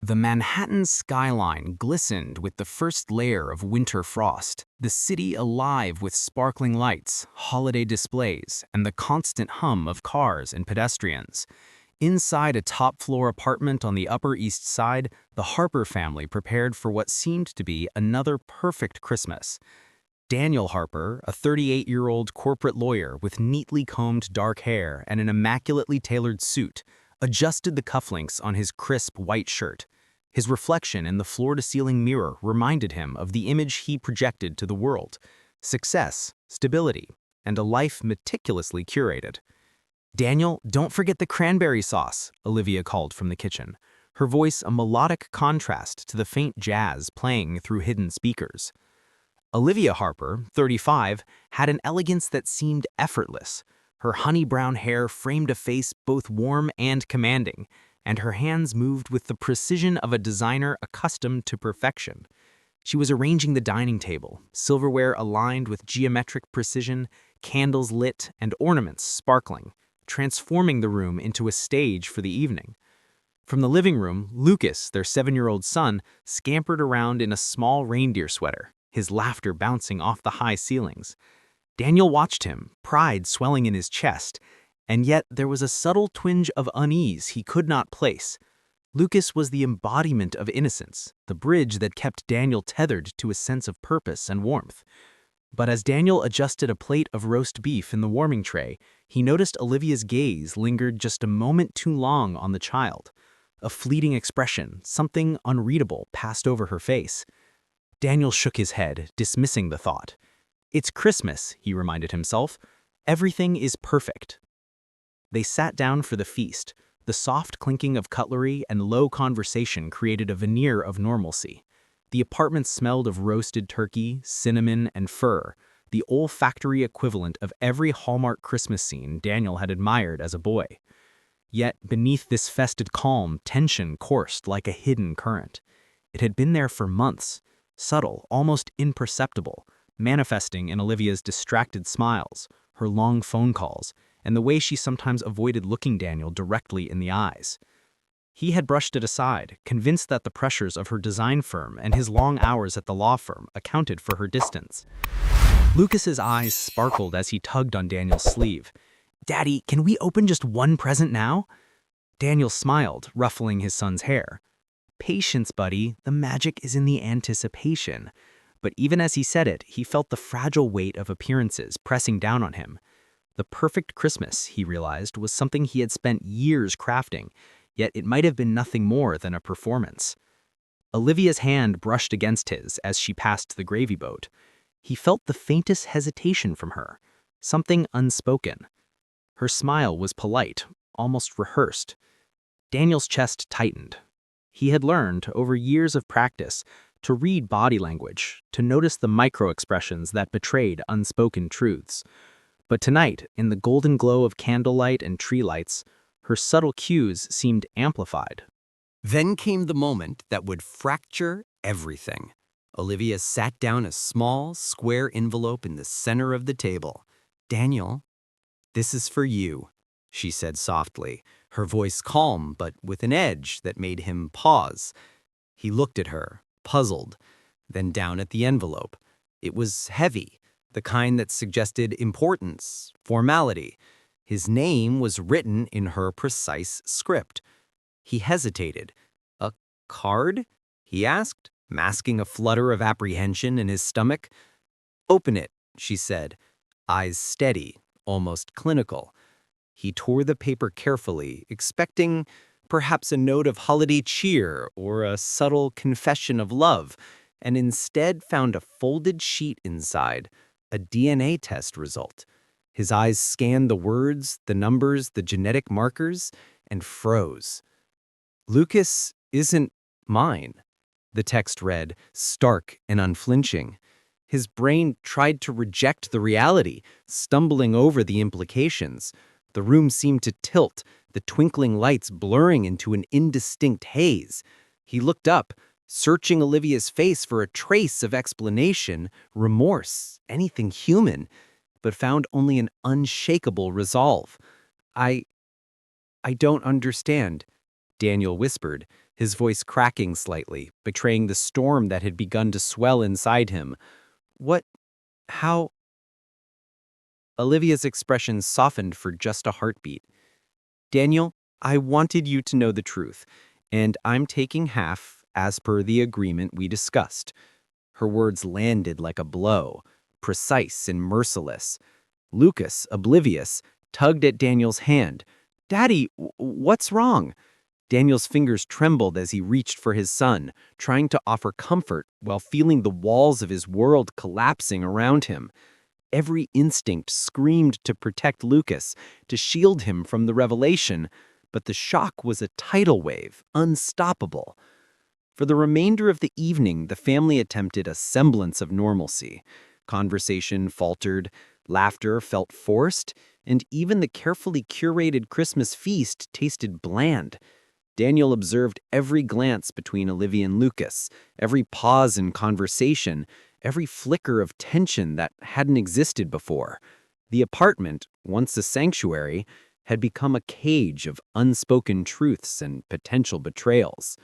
The Manhattan skyline glistened with the first layer of winter frost, the city alive with sparkling lights, holiday displays, and the constant hum of cars and pedestrians. Inside a top-floor apartment on the Upper East Side, the Harper family prepared for what seemed to be another perfect Christmas. Daniel Harper, a 38-year-old corporate lawyer with neatly combed dark hair and an immaculately tailored suit, adjusted the cufflinks on his crisp white shirt. His reflection in the floor-to-ceiling mirror reminded him of the image he projected to the world: success, stability, and a life meticulously curated. "Daniel, don't forget the cranberry sauce," Olivia called from the kitchen, her voice a melodic contrast to the faint jazz playing through hidden speakers. Olivia Harper, 35, had an elegance that seemed effortless. Her honey-brown hair framed a face both warm and commanding, and her hands moved with the precision of a designer accustomed to perfection. She was arranging the dining table, silverware aligned with geometric precision, candles lit, and ornaments sparkling, transforming the room into a stage for the evening. From the living room, Lucas, their 7-year-old son, scampered around in a small reindeer sweater, his laughter bouncing off the high ceilings. Daniel watched him, pride swelling in his chest, and yet there was a subtle twinge of unease he could not place. Lucas was the embodiment of innocence, the bridge that kept Daniel tethered to a sense of purpose and warmth. But as Daniel adjusted a plate of roast beef in the warming tray, he noticed Olivia's gaze lingered just a moment too long on the child. A fleeting expression, something unreadable, passed over her face. Daniel shook his head, dismissing the thought. "It's Christmas," he reminded himself. "Everything is perfect." They sat down for the feast. The soft clinking of cutlery and low conversation created a veneer of normalcy. The apartment smelled of roasted turkey, cinnamon, and fir, the olfactory equivalent of every Hallmark Christmas scene Daniel had admired as a boy. Yet beneath this festive calm, tension coursed like a hidden current. It had been there for months, subtle, almost imperceptible, manifesting in Olivia's distracted smiles, her long phone calls, and the way she sometimes avoided looking Daniel directly in the eyes. He had brushed it aside, convinced that the pressures of her design firm and his long hours at the law firm accounted for her distance. Lucas's eyes sparkled as he tugged on Daniel's sleeve. "Daddy, can we open just one present now?" Daniel smiled, ruffling his son's hair. "Patience, buddy. The magic is in the anticipation." But even as he said it, he felt the fragile weight of appearances pressing down on him. The perfect Christmas, he realized, was something he had spent years crafting, yet it might have been nothing more than a performance. Olivia's hand brushed against his as she passed the gravy boat. He felt the faintest hesitation from her, something unspoken. Her smile was polite, almost rehearsed. Daniel's chest tightened. He had learned, over years of practice, to read body language, to notice the micro-expressions that betrayed unspoken truths. But tonight, in the golden glow of candlelight and tree lights, her subtle cues seemed amplified. Then came the moment that would fracture everything. Olivia sat down a small, square envelope in the center of the table. "Daniel, this is for you," she said softly, her voice calm but with an edge that made him pause. He looked at her, puzzled, then down at the envelope. It was heavy, the kind that suggested importance, formality. His name was written in her precise script. He hesitated. "A card?" he asked, masking a flutter of apprehension in his stomach. "Open it," she said, eyes steady, almost clinical. He tore the paper carefully, expecting perhaps a note of holiday cheer or a subtle confession of love, and instead found a folded sheet inside, a DNA test result. His eyes scanned the words, the numbers, the genetic markers, and froze. "Lucas isn't mine," the text read, stark and unflinching. His brain tried to reject the reality, stumbling over the implications. The room seemed to tilt, the twinkling lights blurring into an indistinct haze. He looked up, searching Olivia's face for a trace of explanation, remorse, anything human, but found only an unshakable resolve. I don't understand," Daniel whispered, his voice cracking slightly, betraying the storm that had begun to swell inside him. What? How? Olivia's expression softened for just a heartbeat. Daniel, I wanted you to know the truth, and I'm taking half as per the agreement we discussed. Her words landed like a blow, precise and merciless. Lucas, oblivious, tugged at Daniel's hand. Daddy, what's wrong? Daniel's fingers trembled as he reached for his son, trying to offer comfort while feeling the walls of his world collapsing around him. Every instinct screamed to protect Lucas, to shield him from the revelation, but the shock was a tidal wave, unstoppable. For the remainder of the evening, the family attempted a semblance of normalcy. Conversation faltered, laughter felt forced, and even the carefully curated Christmas feast tasted bland. Daniel observed every glance between Olivia and Lucas, every pause in conversation, every flicker of tension that hadn't existed before. The apartment, once a sanctuary, had become a cage of unspoken truths and potential betrayals.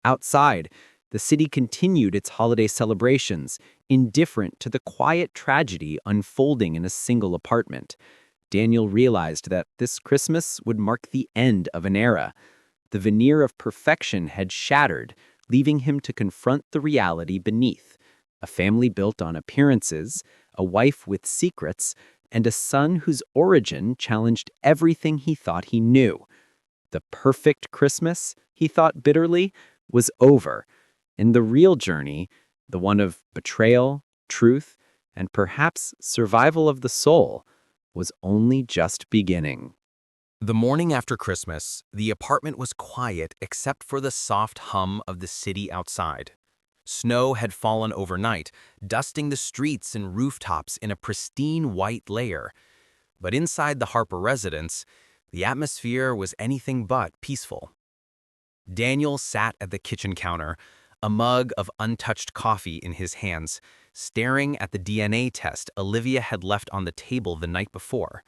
Outside, the city continued its holiday celebrations, indifferent to the quiet tragedy unfolding in a single apartment. Daniel realized that this Christmas would mark the end of an era. The veneer of perfection had shattered, leaving him to confront the reality beneath. A family built on appearances, a wife with secrets, and a son whose origin challenged everything he thought he knew. The perfect Christmas, he thought bitterly, was over, and the real journey, the one of betrayal, truth, and perhaps survival of the soul, was only just beginning. The morning after Christmas, the apartment was quiet except for the soft hum of the city outside. Snow had fallen overnight, dusting the streets and rooftops in a pristine white layer. But inside the Harper residence, the atmosphere was anything but peaceful. Daniel sat at the kitchen counter, a mug of untouched coffee in his hands, staring at the DNA test Olivia had left on the table the night before.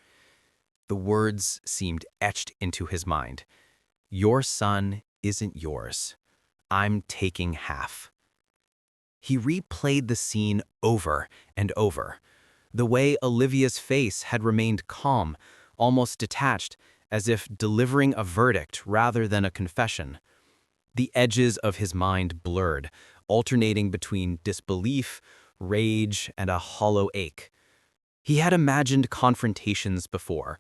The words seemed etched into his mind. Your son isn't yours. I'm taking half. He replayed the scene over and over. The way Olivia's face had remained calm, almost detached, as if delivering a verdict rather than a confession. The edges of his mind blurred, alternating between disbelief, rage, and a hollow ache. He had imagined confrontations before,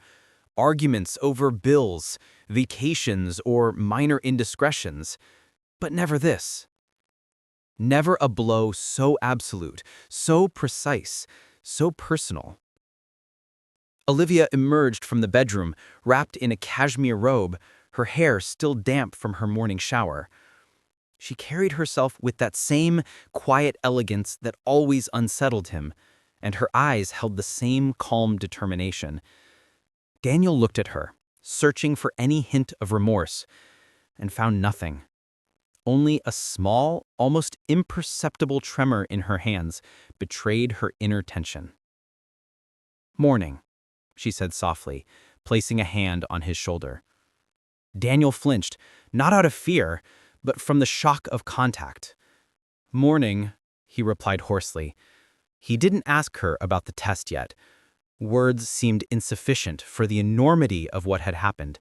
arguments over bills, vacations, or minor indiscretions, but never this. Never a blow so absolute, so precise, so personal. Olivia emerged from the bedroom, wrapped in a cashmere robe, her hair still damp from her morning shower. She carried herself with that same quiet elegance that always unsettled him, and her eyes held the same calm determination. Daniel looked at her, searching for any hint of remorse, and found nothing. Only a small, almost imperceptible tremor in her hands betrayed her inner tension. Morning, she said softly, placing a hand on his shoulder. Daniel flinched, not out of fear, but from the shock of contact. Morning, he replied hoarsely. He didn't ask her about the test yet. Words seemed insufficient for the enormity of what had happened.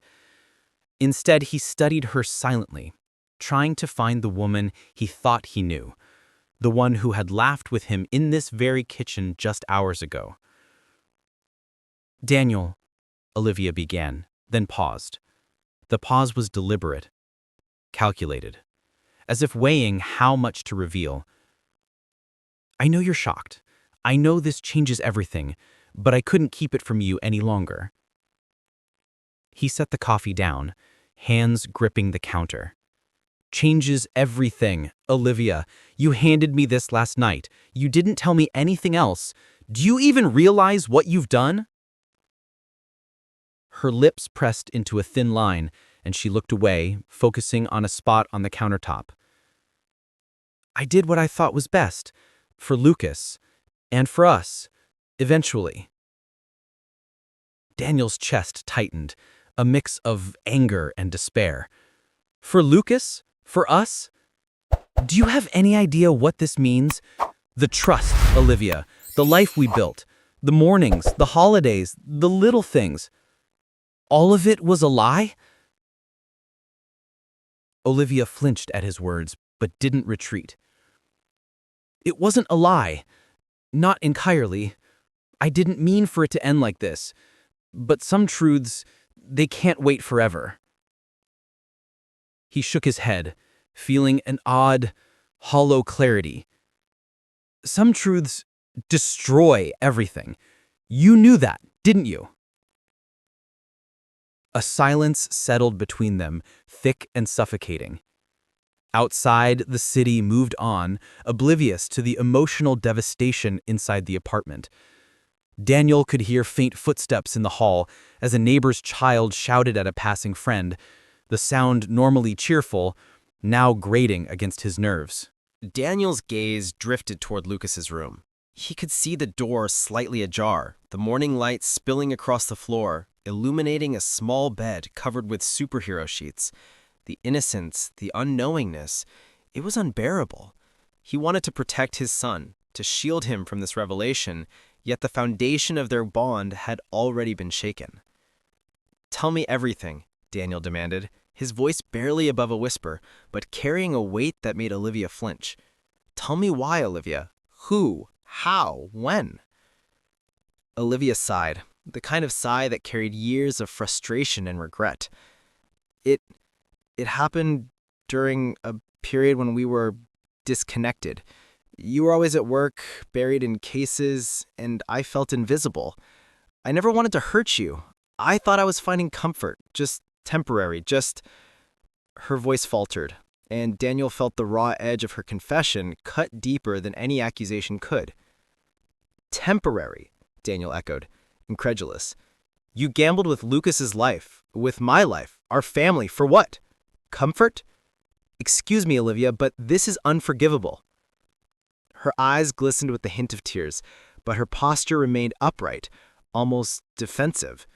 Instead, he studied her silently, trying to find the woman he thought he knew, the one who had laughed with him in this very kitchen just hours ago. Daniel, Olivia began, then paused. The pause was deliberate, calculated, as if weighing how much to reveal. I know you're shocked. I know this changes everything, but I couldn't keep it from you any longer. He set the coffee down, hands gripping the counter. Changes everything, Olivia. You handed me this last night. You didn't tell me anything else. Do you even realize what you've done? Her lips pressed into a thin line, and she looked away, focusing on a spot on the countertop. I did what I thought was best, for Lucas, and for us, eventually. Daniel's chest tightened, a mix of anger and despair. For Lucas? For us, do you have any idea what this means? The trust, Olivia, the life we built, the mornings, the holidays, the little things. All of it was a lie? Olivia flinched at his words, but didn't retreat. It wasn't a lie. Not entirely. I didn't mean for it to end like this. But some truths, they can't wait forever. He shook his head, feeling an odd, hollow clarity. Some truths destroy everything. You knew that, didn't you? A silence settled between them, thick and suffocating. Outside, the city moved on, oblivious to the emotional devastation inside the apartment. Daniel could hear faint footsteps in the hall as a neighbor's child shouted at a passing friend, the sound normally cheerful, now grating against his nerves. Daniel's gaze drifted toward Lucas's room. He could see the door slightly ajar, the morning light spilling across the floor, illuminating a small bed covered with superhero sheets. The innocence, the unknowingness, it was unbearable. He wanted to protect his son, to shield him from this revelation, yet the foundation of their bond had already been shaken. "Tell me everything," Daniel demanded, his voice barely above a whisper, but carrying a weight that made Olivia flinch. "Tell me why, Olivia. Who? How? When?" Olivia sighed, the kind of sigh that carried years of frustration and regret. It happened during a period when we were disconnected. You were always at work, buried in cases, and I felt invisible. I never wanted to hurt you. I thought I was finding comfort, just temporary, just... Her voice faltered, and Daniel felt the raw edge of her confession cut deeper than any accusation could. "Temporary," Daniel echoed, incredulous. "You gambled with Lucas's life, with my life, our family, for what? Comfort? Excuse me, Olivia, but this is unforgivable." Her eyes glistened with the hint of tears, but her posture remained upright, almost defensive.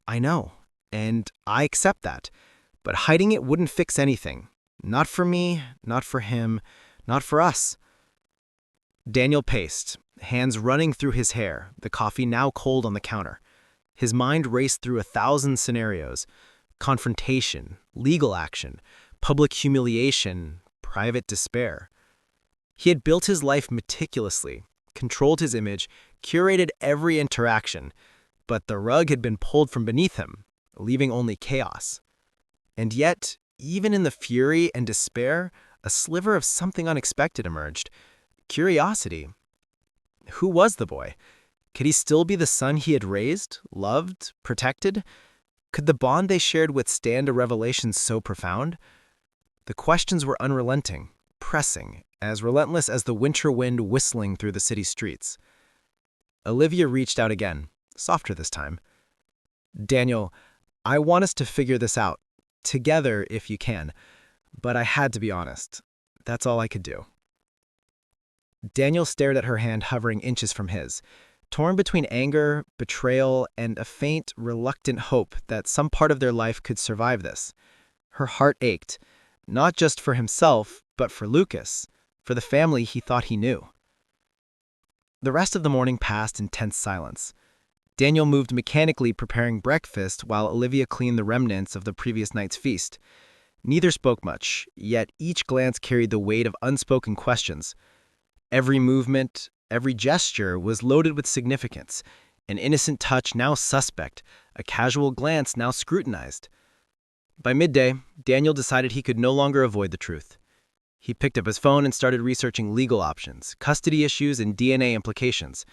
"I know, and I accept that, but hiding it wouldn't fix anything. Not for me, not for him, not for us." Daniel paced, hands running through his hair, the coffee now cold on the counter. His mind raced through 1,000 scenarios: confrontation, legal action, public humiliation, private despair. He had built his life meticulously, controlled his image, curated every interaction, but the rug had been pulled from beneath him, leaving only chaos. And yet, even in the fury and despair, a sliver of something unexpected emerged: curiosity. Who was the boy? Could he still be the son he had raised, loved, protected? Could the bond they shared withstand a revelation so profound? The questions were unrelenting, pressing, as relentless as the winter wind whistling through the city streets. Olivia reached out again, softer this time. "Daniel, I want us to figure this out, together if you can, but I had to be honest. That's all I could do." Daniel stared at her hand hovering inches from his, torn between anger, betrayal, and a faint, reluctant hope that some part of their life could survive this. Her heart ached, not just for himself, but for Lucas, for the family he thought he knew. The rest of the morning passed in tense silence. Daniel moved mechanically preparing breakfast while Olivia cleaned the remnants of the previous night's feast. Neither spoke much, yet each glance carried the weight of unspoken questions. Every movement, every gesture was loaded with significance, an innocent touch now suspect, a casual glance now scrutinized. By midday, Daniel decided he could no longer avoid the truth. He picked up his phone and started researching legal options, custody issues, and DNA implications.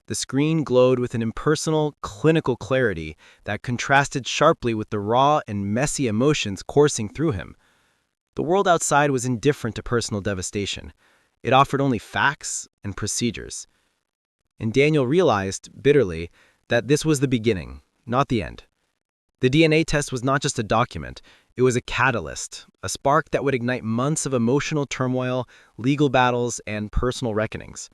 The screen glowed with an impersonal, clinical clarity that contrasted sharply with the raw and messy emotions coursing through him. The world outside was indifferent to personal devastation. It offered only facts and procedures. And Daniel realized, bitterly, that this was the beginning, not the end. The DNA test was not just a document, it was a catalyst, a spark that would ignite months of emotional turmoil, legal battles, and personal reckonings.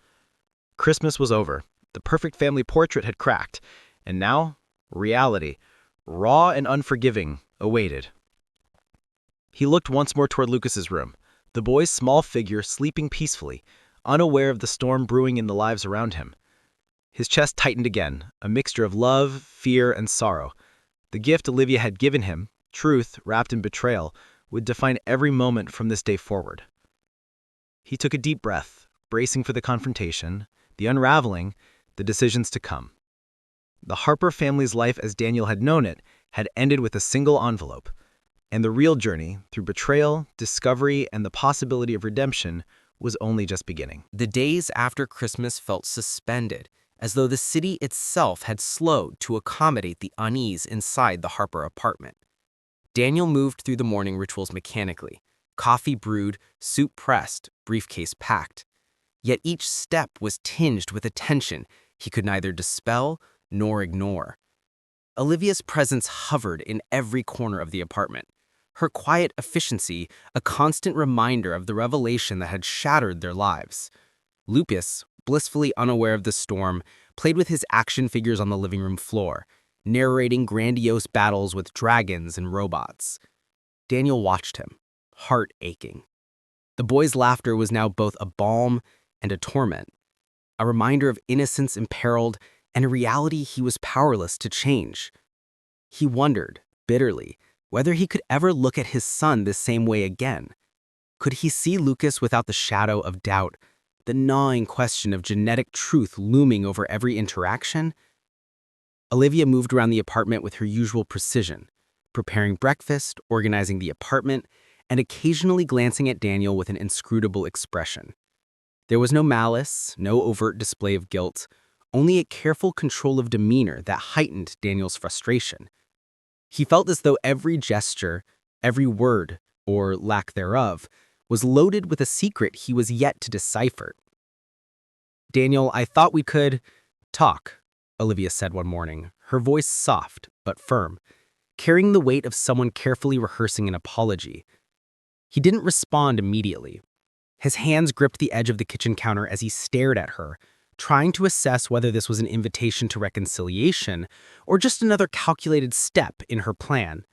Christmas was over. The perfect family portrait had cracked, and now, reality, raw and unforgiving, awaited. He looked once more toward Lucas's room, the boy's small figure sleeping peacefully, unaware of the storm brewing in the lives around him. His chest tightened again, a mixture of love, fear, and sorrow. The gift Olivia had given him, truth wrapped in betrayal, would define every moment from this day forward. He took a deep breath, bracing for the confrontation, the unraveling, the decisions to come. The Harper family's life as Daniel had known it had ended with a single envelope, and the real journey, through betrayal, discovery, and the possibility of redemption, was only just beginning. The days after Christmas felt suspended, as though the city itself had slowed to accommodate the unease inside the Harper apartment. Daniel moved through the morning rituals mechanically, coffee brewed, soup pressed, briefcase packed. Yet each step was tinged with a tension he could neither dispel nor ignore. Olivia's presence hovered in every corner of the apartment, her quiet efficiency a constant reminder of the revelation that had shattered their lives. Lucas, blissfully unaware of the storm, played with his action figures on the living room floor, narrating grandiose battles with dragons and robots. Daniel watched him, heart aching. The boy's laughter was now both a balm and a torment, a reminder of innocence imperiled and a reality he was powerless to change. He wondered, bitterly, whether he could ever look at his son this same way again. Could he see Lucas without the shadow of doubt, the gnawing question of genetic truth looming over every interaction? Olivia moved around the apartment with her usual precision, preparing breakfast, organizing the apartment, and occasionally glancing at Daniel with an inscrutable expression. There was no malice, no overt display of guilt, only a careful control of demeanor that heightened Daniel's frustration. He felt as though every gesture, every word, or lack thereof, was loaded with a secret he was yet to decipher. "Daniel, I thought we could talk," Olivia said one morning, her voice soft but firm, carrying the weight of someone carefully rehearsing an apology. He didn't respond immediately. His hands gripped the edge of the kitchen counter as he stared at her, trying to assess whether this was an invitation to reconciliation or just another calculated step in her plan.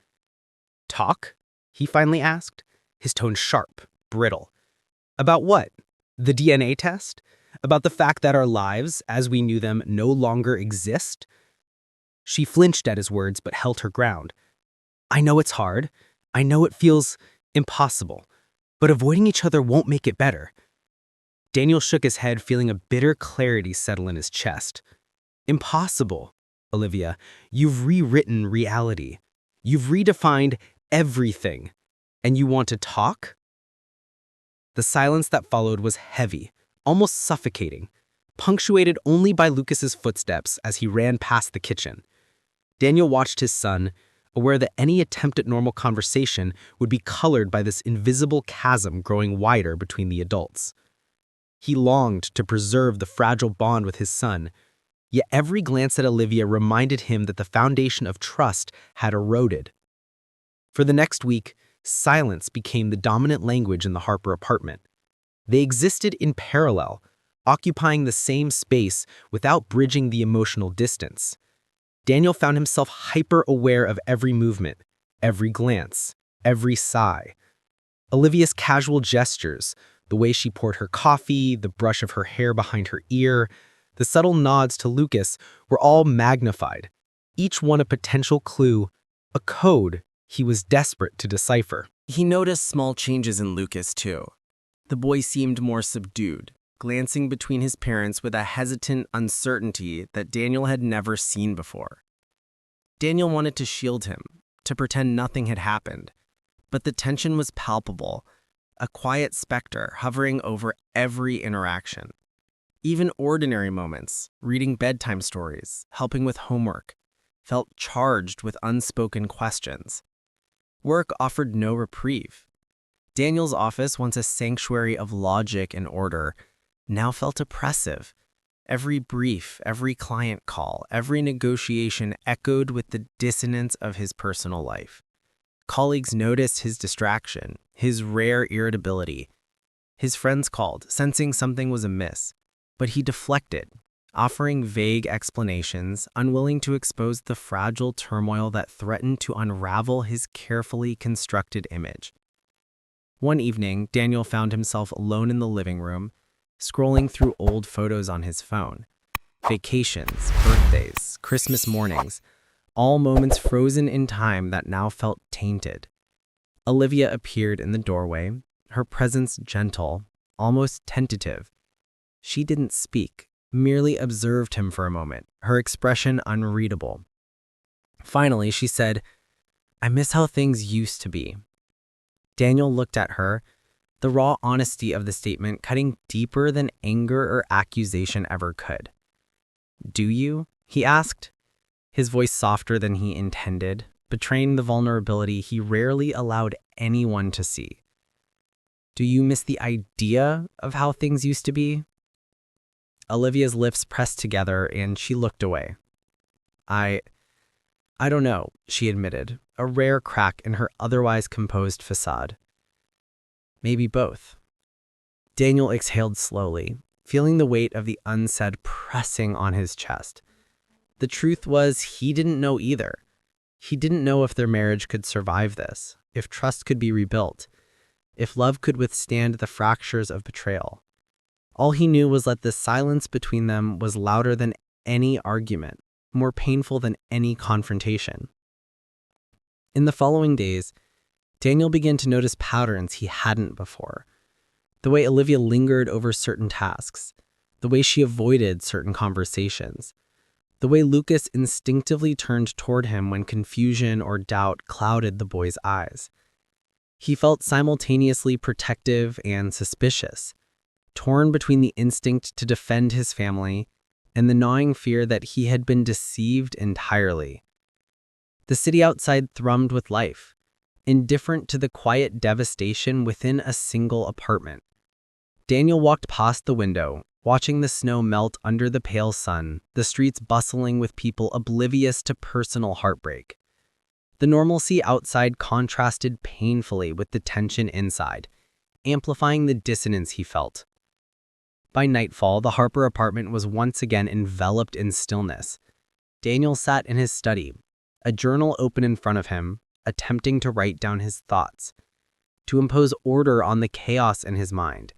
"Talk?" he finally asked, his tone sharp, brittle. "About what? The DNA test? About the fact that our lives, as we knew them, no longer exist?" She flinched at his words but held her ground. "I know it's hard. I know it feels impossible. But avoiding each other won't make it better." Daniel shook his head, feeling a bitter clarity settle in his chest. "Impossible, Olivia. You've rewritten reality. You've redefined everything. And you want to talk?" The silence that followed was heavy, almost suffocating, punctuated only by Lucas's footsteps as he ran past the kitchen. Daniel watched his son, aware that any attempt at normal conversation would be colored by this invisible chasm growing wider between the adults. He longed to preserve the fragile bond with his son, yet every glance at Olivia reminded him that the foundation of trust had eroded. For the next week, silence became the dominant language in the Harper apartment. They existed in parallel, occupying the same space without bridging the emotional distance. Daniel found himself hyper-aware of every movement, every glance, every sigh. Olivia's casual gestures, the way she poured her coffee, the brush of her hair behind her ear, the subtle nods to Lucas were all magnified, each one a potential clue, a code he was desperate to decipher. He noticed small changes in Lucas, too. The boy seemed more subdued, glancing between his parents with a hesitant uncertainty that Daniel had never seen before. Daniel wanted to shield him, to pretend nothing had happened, but the tension was palpable, a quiet specter hovering over every interaction. Even ordinary moments, reading bedtime stories, helping with homework, felt charged with unspoken questions. Work offered no reprieve. Daniel's office, once a sanctuary of logic and order, now felt oppressive. Every brief, every client call, every negotiation echoed with the dissonance of his personal life. Colleagues noticed his distraction, his rare irritability. His friends called, sensing something was amiss, but he deflected, offering vague explanations, unwilling to expose the fragile turmoil that threatened to unravel his carefully constructed image. One evening, Daniel found himself alone in the living room, scrolling through old photos on his phone. Vacations, birthdays, Christmas mornings, all moments frozen in time that now felt tainted. Olivia appeared in the doorway, her presence gentle, almost tentative. She didn't speak, merely observed him for a moment, her expression unreadable. Finally, she said, "I miss how things used to be." Daniel looked at her, the raw honesty of the statement cutting deeper than anger or accusation ever could. "Do you?" he asked, his voice softer than he intended, betraying the vulnerability he rarely allowed anyone to see. "Do you miss the idea of how things used to be?" Olivia's lips pressed together and she looked away. I don't know," she admitted, a rare crack in her otherwise composed facade. "Maybe both." Daniel exhaled slowly, feeling the weight of the unsaid pressing on his chest. The truth was, he didn't know either. He didn't know if their marriage could survive this, if trust could be rebuilt, if love could withstand the fractures of betrayal. All he knew was that the silence between them was louder than any argument, more painful than any confrontation. In the following days, Daniel began to notice patterns he hadn't before. The way Olivia lingered over certain tasks, the way she avoided certain conversations, the way Lucas instinctively turned toward him when confusion or doubt clouded the boy's eyes. He felt simultaneously protective and suspicious, torn between the instinct to defend his family and the gnawing fear that he had been deceived entirely. The city outside thrummed with life, indifferent to the quiet devastation within a single apartment. Daniel walked past the window, watching the snow melt under the pale sun, the streets bustling with people oblivious to personal heartbreak. The normalcy outside contrasted painfully with the tension inside, amplifying the dissonance he felt. By nightfall, the Harper apartment was once again enveloped in stillness. Daniel sat in his study, a journal open in front of him, attempting to write down his thoughts, to impose order on the chaos in his mind.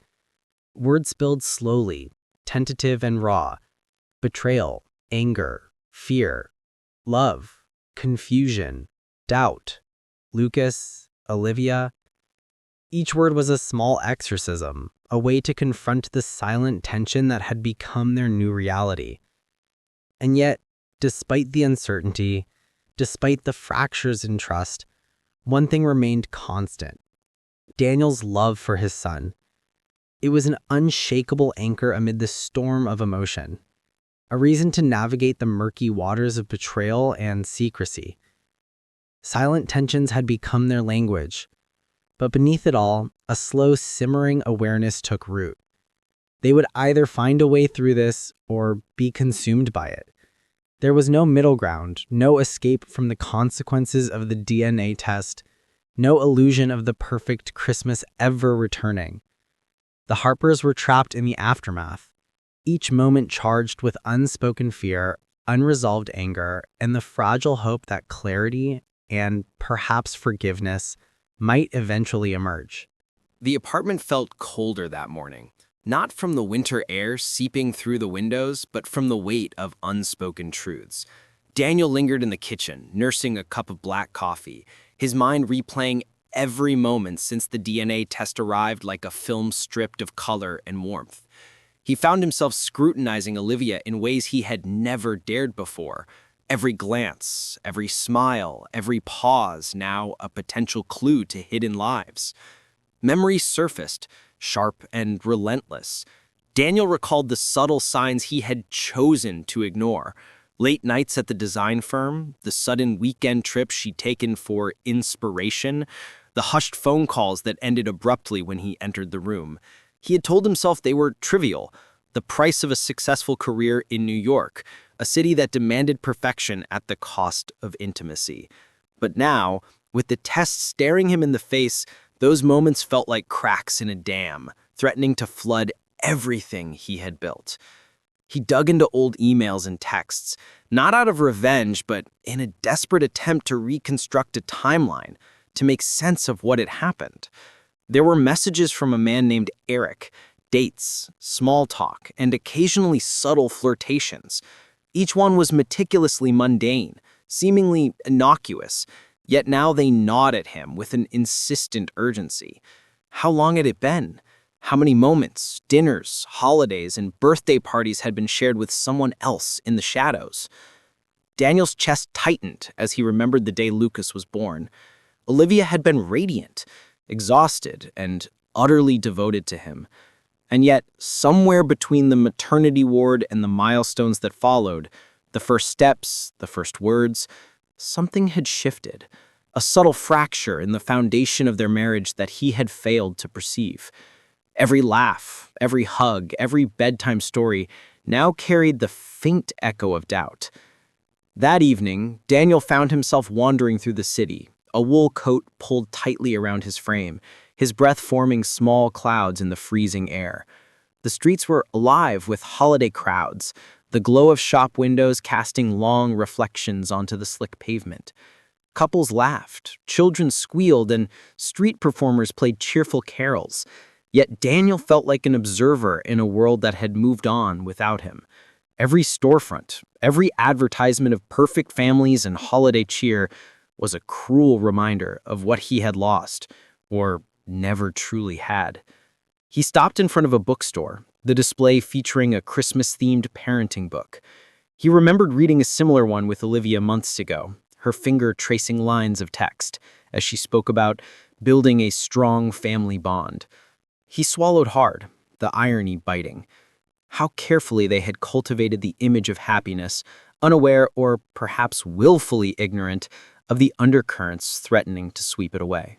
Words spilled slowly, tentative and raw. Betrayal, anger, fear, love, confusion, doubt. Lucas, Olivia. Each word was a small exorcism, a way to confront the silent tension that had become their new reality. And yet, despite the uncertainty, despite the fractures in trust, one thing remained constant: Daniel's love for his son. It was an unshakable anchor amid the storm of emotion, a reason to navigate the murky waters of betrayal and secrecy. Silent tensions had become their language, but beneath it all, a slow, simmering awareness took root. They would either find a way through this or be consumed by it. There was no middle ground, no escape from the consequences of the DNA test, no illusion of the perfect Christmas ever returning. The Harpers were trapped in the aftermath, each moment charged with unspoken fear, unresolved anger, and the fragile hope that clarity and perhaps forgiveness might eventually emerge. The apartment felt colder that morning, not from the winter air seeping through the windows, but from the weight of unspoken truths. Daniel lingered in the kitchen, nursing a cup of black coffee, his mind replaying every moment since the DNA test arrived like a film stripped of color and warmth. He found himself scrutinizing Olivia in ways he had never dared before. Every glance, every smile, every pause now a potential clue to hidden lives. Memories surfaced, sharp and relentless. Daniel recalled the subtle signs he had chosen to ignore. Late nights at the design firm, the sudden weekend trips she'd taken for inspiration, the hushed phone calls that ended abruptly when he entered the room. He had told himself they were trivial, the price of a successful career in New York, a city that demanded perfection at the cost of intimacy. But now, with the test staring him in the face, those moments felt like cracks in a dam, threatening to flood everything he had built. He dug into old emails and texts, not out of revenge, but in a desperate attempt to reconstruct a timeline, to make sense of what had happened. There were messages from a man named Eric, dates, small talk, and occasionally subtle flirtations. Each one was meticulously mundane, seemingly innocuous, yet now they gnawed at him with an insistent urgency. How long had it been? How many moments, dinners, holidays, and birthday parties had been shared with someone else in the shadows? Daniel's chest tightened as he remembered the day Lucas was born. Olivia had been radiant, exhausted, and utterly devoted to him. And yet, somewhere between the maternity ward and the milestones that followed, the first steps, the first words, something had shifted, a subtle fracture in the foundation of their marriage that he had failed to perceive. Every laugh, every hug, every bedtime story now carried the faint echo of doubt. That evening, Daniel found himself wandering through the city, a wool coat pulled tightly around his frame, his breath forming small clouds in the freezing air. The streets were alive with holiday crowds, the glow of shop windows casting long reflections onto the slick pavement. Couples laughed, children squealed, and street performers played cheerful carols. Yet Daniel felt like an observer in a world that had moved on without him. Every storefront, every advertisement of perfect families and holiday cheer was a cruel reminder of what he had lost, or never truly had. He stopped in front of a bookstore, the display featuring a Christmas-themed parenting book. He remembered reading a similar one with Olivia months ago, her finger tracing lines of text as she spoke about building a strong family bond. He swallowed hard, the irony biting. How carefully they had cultivated the image of happiness, unaware or perhaps willfully ignorant of the undercurrents threatening to sweep it away.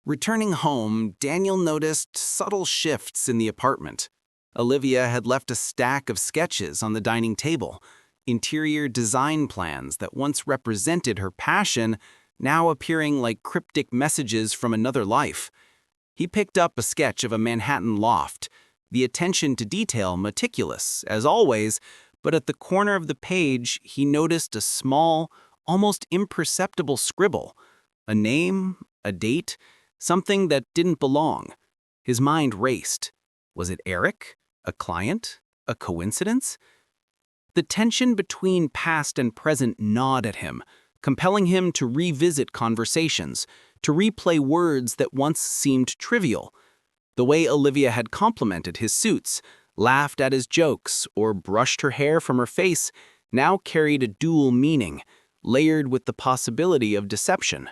Returning home, Daniel noticed subtle shifts in the apartment. Olivia had left a stack of sketches on the dining table, interior design plans that once represented her passion, now appearing like cryptic messages from another life. He picked up a sketch of a Manhattan loft, the attention to detail meticulous, as always, but at the corner of the page he noticed a small, almost imperceptible scribble. A name, a date, something that didn't belong. His mind raced. Was it Eric? A client? A coincidence? The tension between past and present gnawed at him, compelling him to revisit conversations, to replay words that once seemed trivial. The way Olivia had complimented his suits, laughed at his jokes, or brushed her hair from her face now carried a dual meaning, layered with the possibility of deception.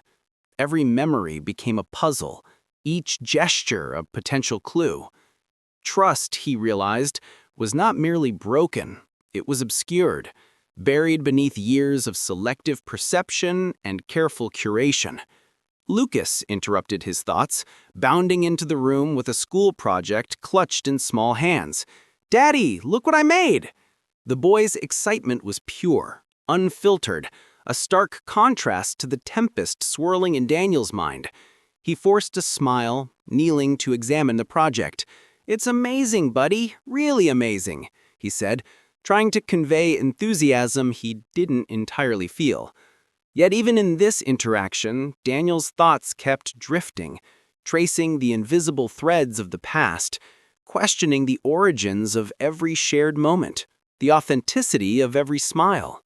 Every memory became a puzzle, each gesture a potential clue. Trust, he realized, was not merely broken, it was obscured, buried beneath years of selective perception and careful curation. Lucas interrupted his thoughts, bounding into the room with a school project clutched in small hands. "Daddy, look what I made!" The boy's excitement was pure, unfiltered, a stark contrast to the tempest swirling in Daniel's mind. He forced a smile, kneeling to examine the project. "It's amazing, buddy, really amazing," he said, trying to convey enthusiasm he didn't entirely feel. Yet even in this interaction, Daniel's thoughts kept drifting, tracing the invisible threads of the past, questioning the origins of every shared moment, the authenticity of every smile.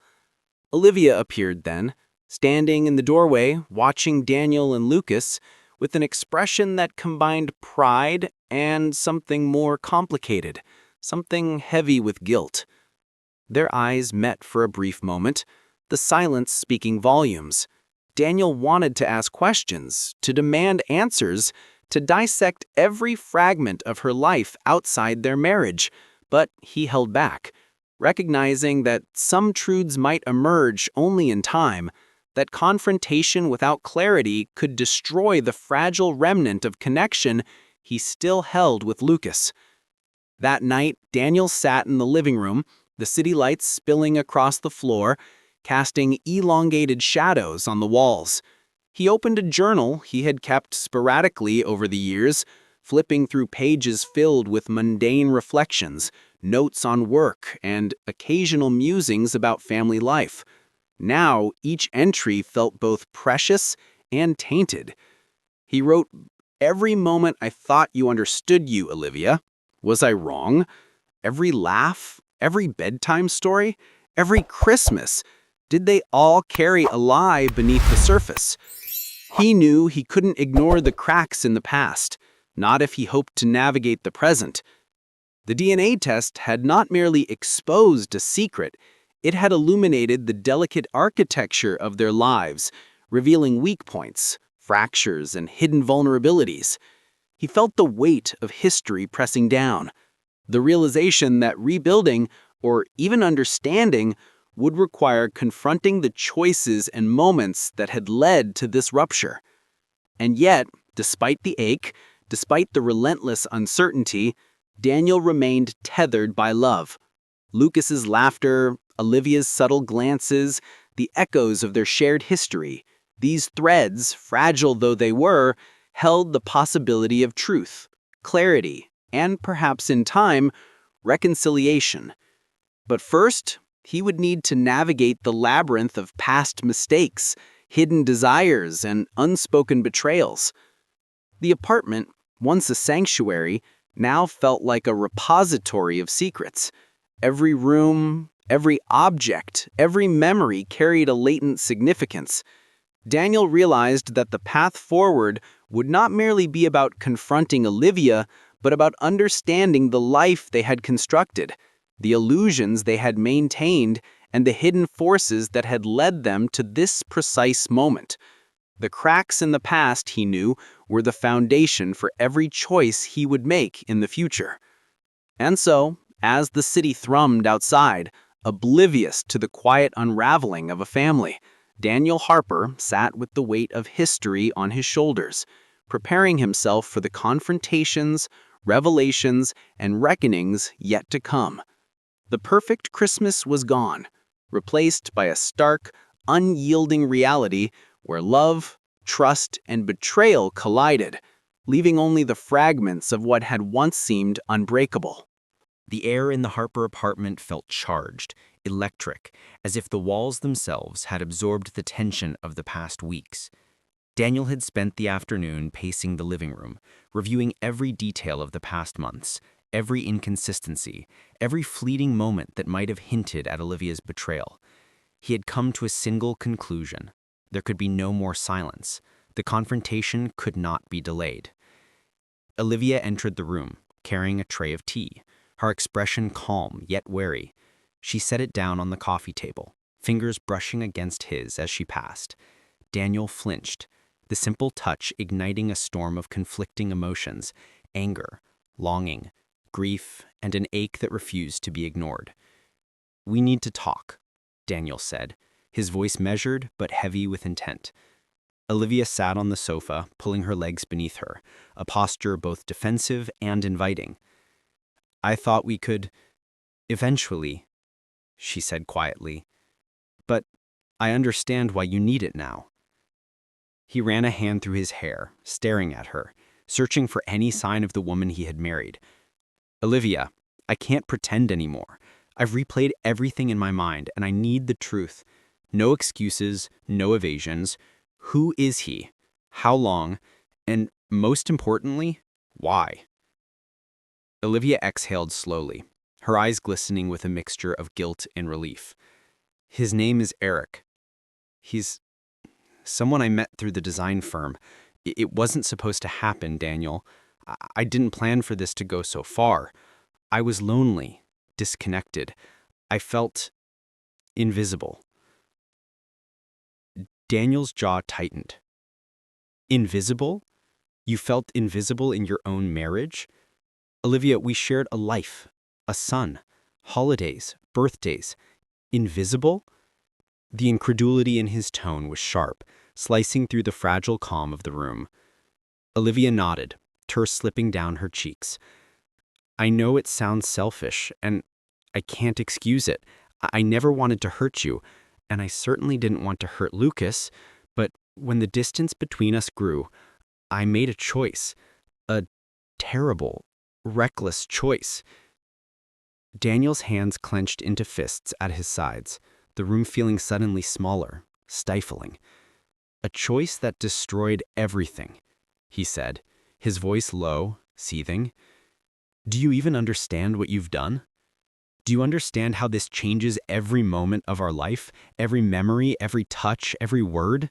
Olivia appeared then, standing in the doorway, watching Daniel and Lucas, with an expression that combined pride and something more complicated, something heavy with guilt. Their eyes met for a brief moment, the silence speaking volumes. Daniel wanted to ask questions, to demand answers, to dissect every fragment of her life outside their marriage, but he held back, recognizing that some truths might emerge only in time, that confrontation without clarity could destroy the fragile remnant of connection he still held with Lucas. That night, Daniel sat in the living room, the city lights spilling across the floor, casting elongated shadows on the walls. He opened a journal he had kept sporadically over the years, flipping through pages filled with mundane reflections, notes on work, and occasional musings about family life. Now, each entry felt both precious and tainted. He wrote, Every moment I thought you understood you, Olivia. Was I wrong? Every laugh, every bedtime story, every Christmas, did they all carry a lie beneath the surface? He knew he couldn't ignore the cracks in the past, not if he hoped to navigate the present. The DNA test had not merely exposed a secret, it had illuminated the delicate architecture of their lives, revealing weak points, fractures, and hidden vulnerabilities. He felt the weight of history pressing down, the realization that rebuilding, or even understanding, would require confronting the choices and moments that had led to this rupture. And yet, despite the ache, despite the relentless uncertainty, Daniel remained tethered by love. Lucas's laughter, Olivia's subtle glances, the echoes of their shared history, these threads, fragile though they were, held the possibility of truth, clarity, and perhaps in time, reconciliation. But first, he would need to navigate the labyrinth of past mistakes, hidden desires, and unspoken betrayals. The apartment, once a sanctuary, now felt like a repository of secrets. Every room, every object, every memory carried a latent significance. Daniel realized that the path forward would not merely be about confronting Olivia, but about understanding the life they had constructed, the illusions they had maintained, and the hidden forces that had led them to this precise moment. The cracks in the past, he knew, were the foundation for every choice he would make in the future. And so, as the city thrummed outside, oblivious to the quiet unraveling of a family, Daniel Harper sat with the weight of history on his shoulders, preparing himself for the confrontations, revelations, and reckonings yet to come. The perfect Christmas was gone, replaced by a stark, unyielding reality where love, trust, and betrayal collided, leaving only the fragments of what had once seemed unbreakable. The air in the Harper apartment felt charged, electric, as if the walls themselves had absorbed the tension of the past weeks. Daniel had spent the afternoon pacing the living room, reviewing every detail of the past months, every inconsistency, every fleeting moment that might have hinted at Olivia's betrayal. He had come to a single conclusion. There could be no more silence. The confrontation could not be delayed. Olivia entered the room, carrying a tray of tea, her expression calm yet wary. She set it down on the coffee table, fingers brushing against his as she passed. Daniel flinched, the simple touch igniting a storm of conflicting emotions, anger, longing, grief, and an ache that refused to be ignored. "We need to talk," Daniel said, his voice measured but heavy with intent. Olivia sat on the sofa, pulling her legs beneath her, a posture both defensive and inviting. "I thought we could, eventually," she said quietly. "But I understand why you need it now." He ran a hand through his hair, staring at her, searching for any sign of the woman he had married. "Olivia, I can't pretend anymore. I've replayed everything in my mind, and I need the truth. No excuses, no evasions. Who is he? How long? And most importantly, why?" Olivia exhaled slowly, her eyes glistening with a mixture of guilt and relief. "His name is Eric. He's someone I met through the design firm. It wasn't supposed to happen, Daniel. I didn't plan for this to go so far. I was lonely, disconnected. I felt invisible." Daniel's jaw tightened. "Invisible? You felt invisible in your own marriage? Olivia, we shared a life, a son, holidays, birthdays. Invisible?" The incredulity in his tone was sharp, slicing through the fragile calm of the room. Olivia nodded, tears slipping down her cheeks. "I know it sounds selfish, and I can't excuse it. I never wanted to hurt you, and I certainly didn't want to hurt Lucas, but when the distance between us grew, I made a choice. A terrible, reckless choice." Daniel's hands clenched into fists at his sides, the room feeling suddenly smaller, stifling. "A choice that destroyed everything," he said, his voice low, seething. "Do you even understand what you've done? Do you understand how this changes every moment of our life, every memory, every touch, every word?"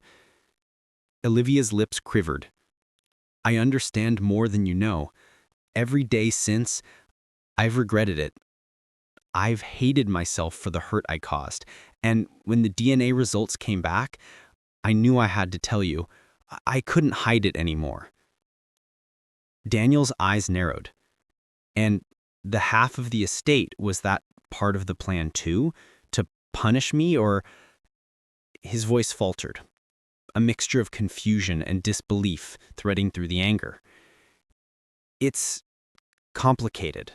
Olivia's lips quivered. "I understand more than you know. Every day since, I've regretted it. I've hated myself for the hurt I caused. And when the DNA results came back, I knew I had to tell you. I couldn't hide it anymore." Daniel's eyes narrowed. "And the half of the estate, was that part of the plan too? To punish me, or—" His voice faltered, a mixture of confusion and disbelief threading through the anger. "It's complicated,"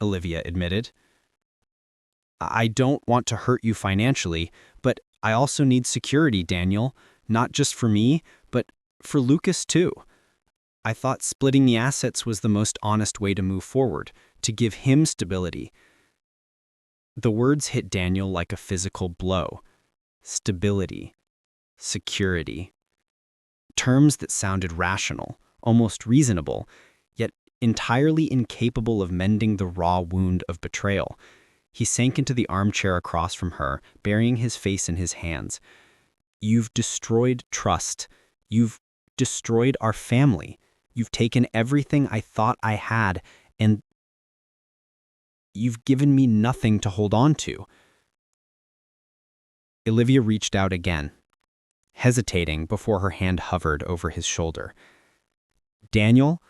Olivia admitted. "I don't want to hurt you financially, but I also need security, Daniel, not just for me, but for Lucas too. I thought splitting the assets was the most honest way to move forward, to give him stability." The words hit Daniel like a physical blow. Stability. Security. Terms that sounded rational, almost reasonable, yet entirely incapable of mending the raw wound of betrayal. He sank into the armchair across from her, burying his face in his hands. "You've destroyed trust. You've destroyed our family. You've taken everything I thought I had, and you've given me nothing to hold on to." Olivia reached out again, hesitating before her hand hovered over his shoulder. "Daniel,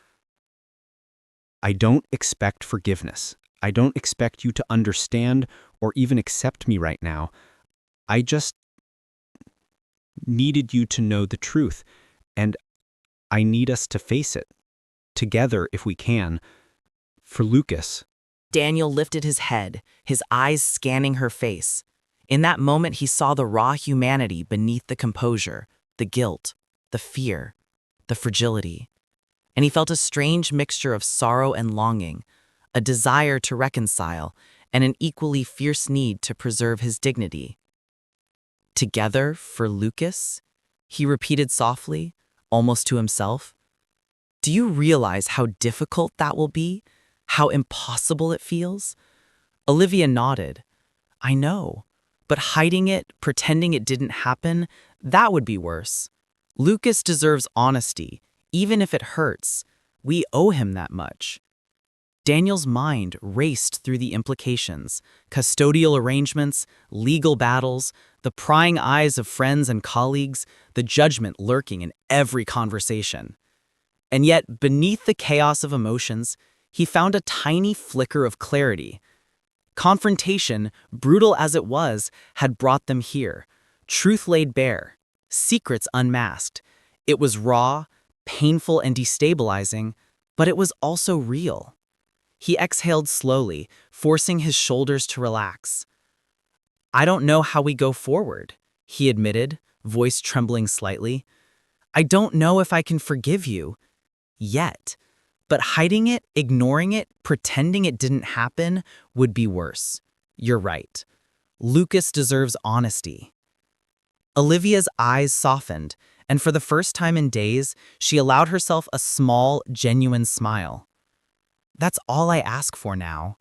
I don't expect forgiveness. I don't expect you to understand or even accept me right now. I just needed you to know the truth, and I need us to face it, together if we can, for Lucas." Daniel lifted his head, his eyes scanning her face. In that moment, he saw the raw humanity beneath the composure, the guilt, the fear, the fragility. And he felt a strange mixture of sorrow and longing, a desire to reconcile, and an equally fierce need to preserve his dignity. "Together for Lucas?" he repeated softly, almost to himself. "Do you realize how difficult that will be? How impossible it feels?" Olivia nodded. "I know. But hiding it, pretending it didn't happen, that would be worse. Lucas deserves honesty, even if it hurts. We owe him that much." Daniel's mind raced through the implications: custodial arrangements, legal battles, the prying eyes of friends and colleagues, the judgment lurking in every conversation. And yet, beneath the chaos of emotions, he found a tiny flicker of clarity. Confrontation, brutal as it was, had brought them here. Truth laid bare, secrets unmasked. It was raw, painful, and destabilizing, but it was also real. He exhaled slowly, forcing his shoulders to relax. "I don't know how we go forward," he admitted, voice trembling slightly. "I don't know if I can forgive you. Yet. But hiding it, ignoring it, pretending it didn't happen would be worse. You're right. Lucas deserves honesty." Olivia's eyes softened, and for the first time in days, she allowed herself a small, genuine smile. "That's all I ask for now.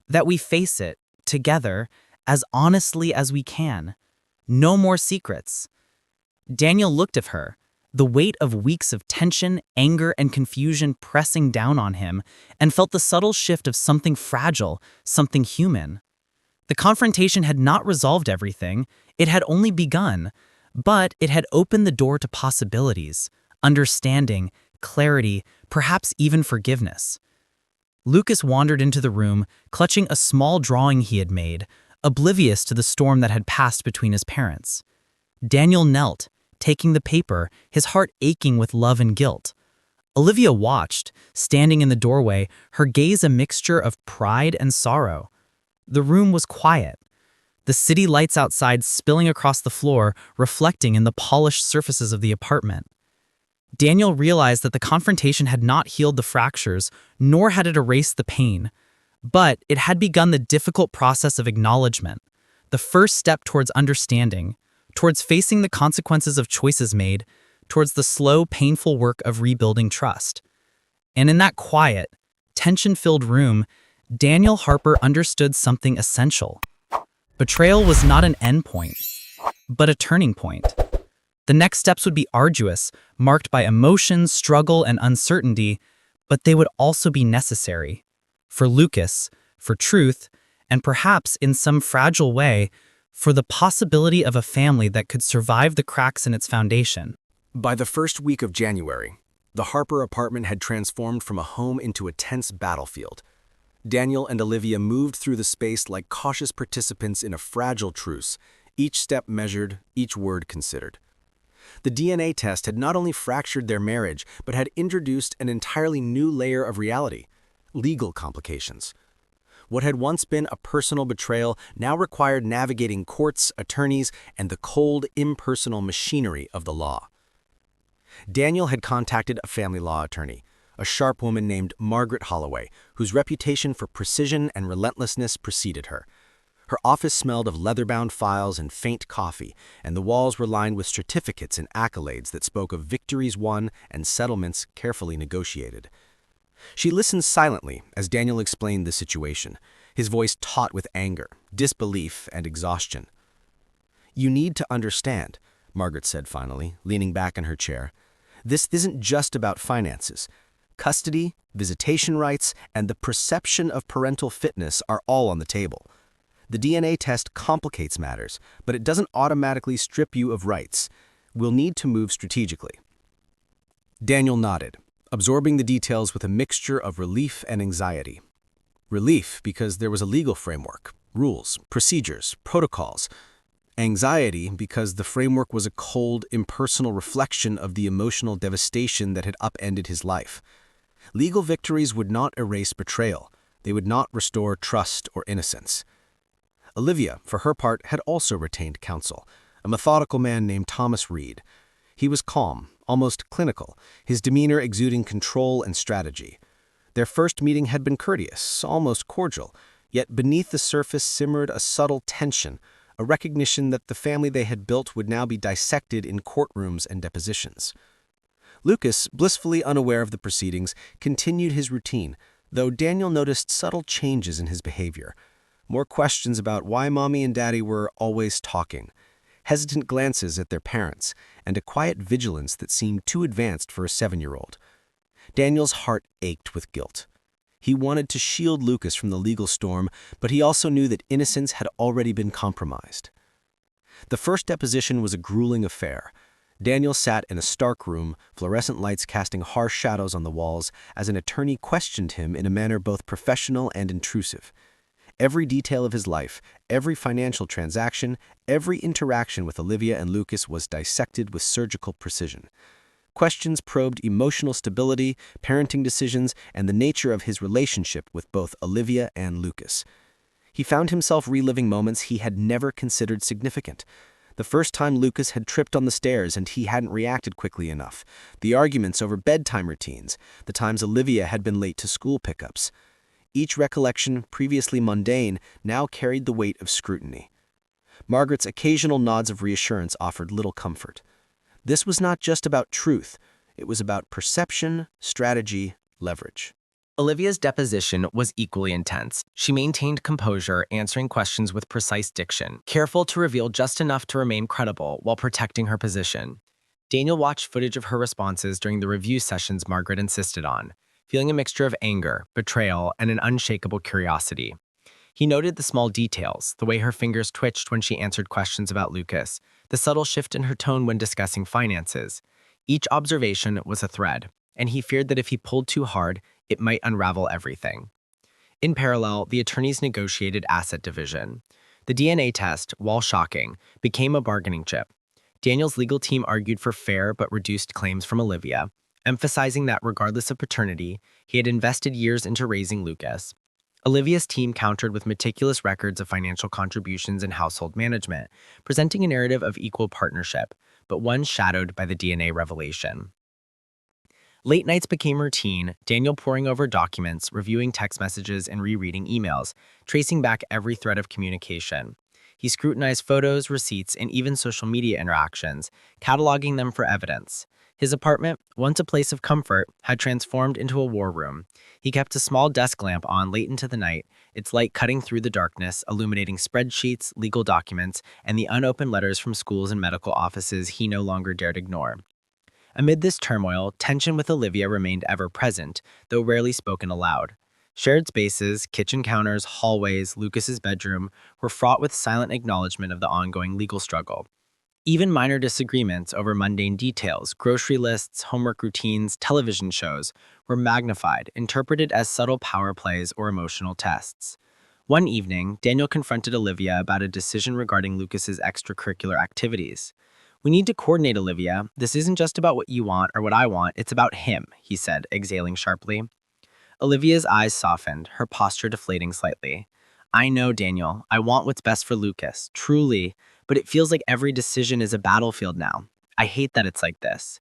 That we face it, together, as honestly as we can. No more secrets." Daniel looked at her, the weight of weeks of tension, anger, and confusion pressing down on him, and felt the subtle shift of something fragile, something human. The confrontation had not resolved everything, it had only begun, but it had opened the door to possibilities, understanding, clarity, perhaps even forgiveness. Lucas wandered into the room, clutching a small drawing he had made, oblivious to the storm that had passed between his parents. Daniel knelt, taking the paper, his heart aching with love and guilt. Olivia watched, standing in the doorway, her gaze a mixture of pride and sorrow. The room was quiet, the city lights outside spilling across the floor, reflecting in the polished surfaces of the apartment. Daniel realized that the confrontation had not healed the fractures, nor had it erased the pain. But it had begun the difficult process of acknowledgement, the first step towards understanding, towards facing the consequences of choices made, towards the slow, painful work of rebuilding trust. And in that quiet, tension-filled room, Daniel Harper understood something essential. Betrayal was not an endpoint, but a turning point. The next steps would be arduous, marked by emotion, struggle, and uncertainty, but they would also be necessary. For Lucas, for truth, and perhaps in some fragile way, for the possibility of a family that could survive the cracks in its foundation. By the first week of January, the Harper apartment had transformed from a home into a tense battlefield. Daniel and Olivia moved through the space like cautious participants in a fragile truce, each step measured, each word considered. The DNA test had not only fractured their marriage, but had introduced an entirely new layer of reality: legal complications. What had once been a personal betrayal now required navigating courts, attorneys, and the cold, impersonal machinery of the law. Daniel had contacted a family law attorney, a sharp woman named Margaret Holloway, whose reputation for precision and relentlessness preceded her. Her office smelled of leather-bound files and faint coffee, and the walls were lined with certificates and accolades that spoke of victories won and settlements carefully negotiated. She listened silently as Daniel explained the situation, his voice taut with anger, disbelief, and exhaustion. "You need to understand," Margaret said finally, leaning back in her chair. "This isn't just about finances. Custody, visitation rights, and the perception of parental fitness are all on the table. The DNA test complicates matters, but it doesn't automatically strip you of rights. We'll need to move strategically." Daniel nodded, absorbing the details with a mixture of relief and anxiety. Relief because there was a legal framework, rules, procedures, protocols. Anxiety because the framework was a cold, impersonal reflection of the emotional devastation that had upended his life. Legal victories would not erase betrayal. They would not restore trust or innocence. Olivia, for her part, had also retained counsel, a methodical man named Thomas Reed. He was calm, almost clinical, his demeanor exuding control and strategy. Their first meeting had been courteous, almost cordial, yet beneath the surface simmered a subtle tension, a recognition that the family they had built would now be dissected in courtrooms and depositions. Lucas, blissfully unaware of the proceedings, continued his routine, though Daniel noticed subtle changes in his behavior. More questions about why Mommy and Daddy were always talking, hesitant glances at their parents, and a quiet vigilance that seemed too advanced for a 7-year-old. Daniel's heart ached with guilt. He wanted to shield Lucas from the legal storm, but he also knew that innocence had already been compromised. The first deposition was a grueling affair. Daniel sat in a stark room, fluorescent lights casting harsh shadows on the walls, as an attorney questioned him in a manner both professional and intrusive. Every detail of his life, every financial transaction, every interaction with Olivia and Lucas was dissected with surgical precision. Questions probed emotional stability, parenting decisions, and the nature of his relationship with both Olivia and Lucas. He found himself reliving moments he had never considered significant. The first time Lucas had tripped on the stairs and he hadn't reacted quickly enough. The arguments over bedtime routines. The times Olivia had been late to school pickups. Each recollection, previously mundane, now carried the weight of scrutiny. Margaret's occasional nods of reassurance offered little comfort. This was not just about truth. It was about perception, strategy, leverage. Olivia's deposition was equally intense. She maintained composure, answering questions with precise diction, careful to reveal just enough to remain credible while protecting her position. Daniel watched footage of her responses during the review sessions Margaret insisted on, feeling a mixture of anger, betrayal, and an unshakable curiosity. He noted the small details, the way her fingers twitched when she answered questions about Lucas, the subtle shift in her tone when discussing finances. Each observation was a thread, and he feared that if he pulled too hard, it might unravel everything. In parallel, the attorneys negotiated asset division. The DNA test, while shocking, became a bargaining chip. Daniel's legal team argued for fair but reduced claims from Olivia, emphasizing that regardless of paternity, he had invested years into raising Lucas. Olivia's team countered with meticulous records of financial contributions and household management, presenting a narrative of equal partnership, but one shadowed by the DNA revelation. Late nights became routine, Daniel poring over documents, reviewing text messages, and rereading emails, tracing back every thread of communication. He scrutinized photos, receipts, and even social media interactions, cataloging them for evidence. His apartment, once a place of comfort, had transformed into a war room. He kept a small desk lamp on late into the night, its light cutting through the darkness, illuminating spreadsheets, legal documents, and the unopened letters from schools and medical offices he no longer dared ignore. Amid this turmoil, tension with Olivia remained ever present, though rarely spoken aloud. Shared spaces, kitchen counters, hallways, Lucas's bedroom, were fraught with silent acknowledgement of the ongoing legal struggle. Even minor disagreements over mundane details, grocery lists, homework routines, television shows, were magnified, interpreted as subtle power plays or emotional tests. One evening, Daniel confronted Olivia about a decision regarding Lucas's extracurricular activities. "We need to coordinate, Olivia. This isn't just about what you want or what I want, it's about him," he said, exhaling sharply. Olivia's eyes softened, her posture deflating slightly. "I know, Daniel. I want what's best for Lucas, truly, but it feels like every decision is a battlefield now. I hate that it's like this."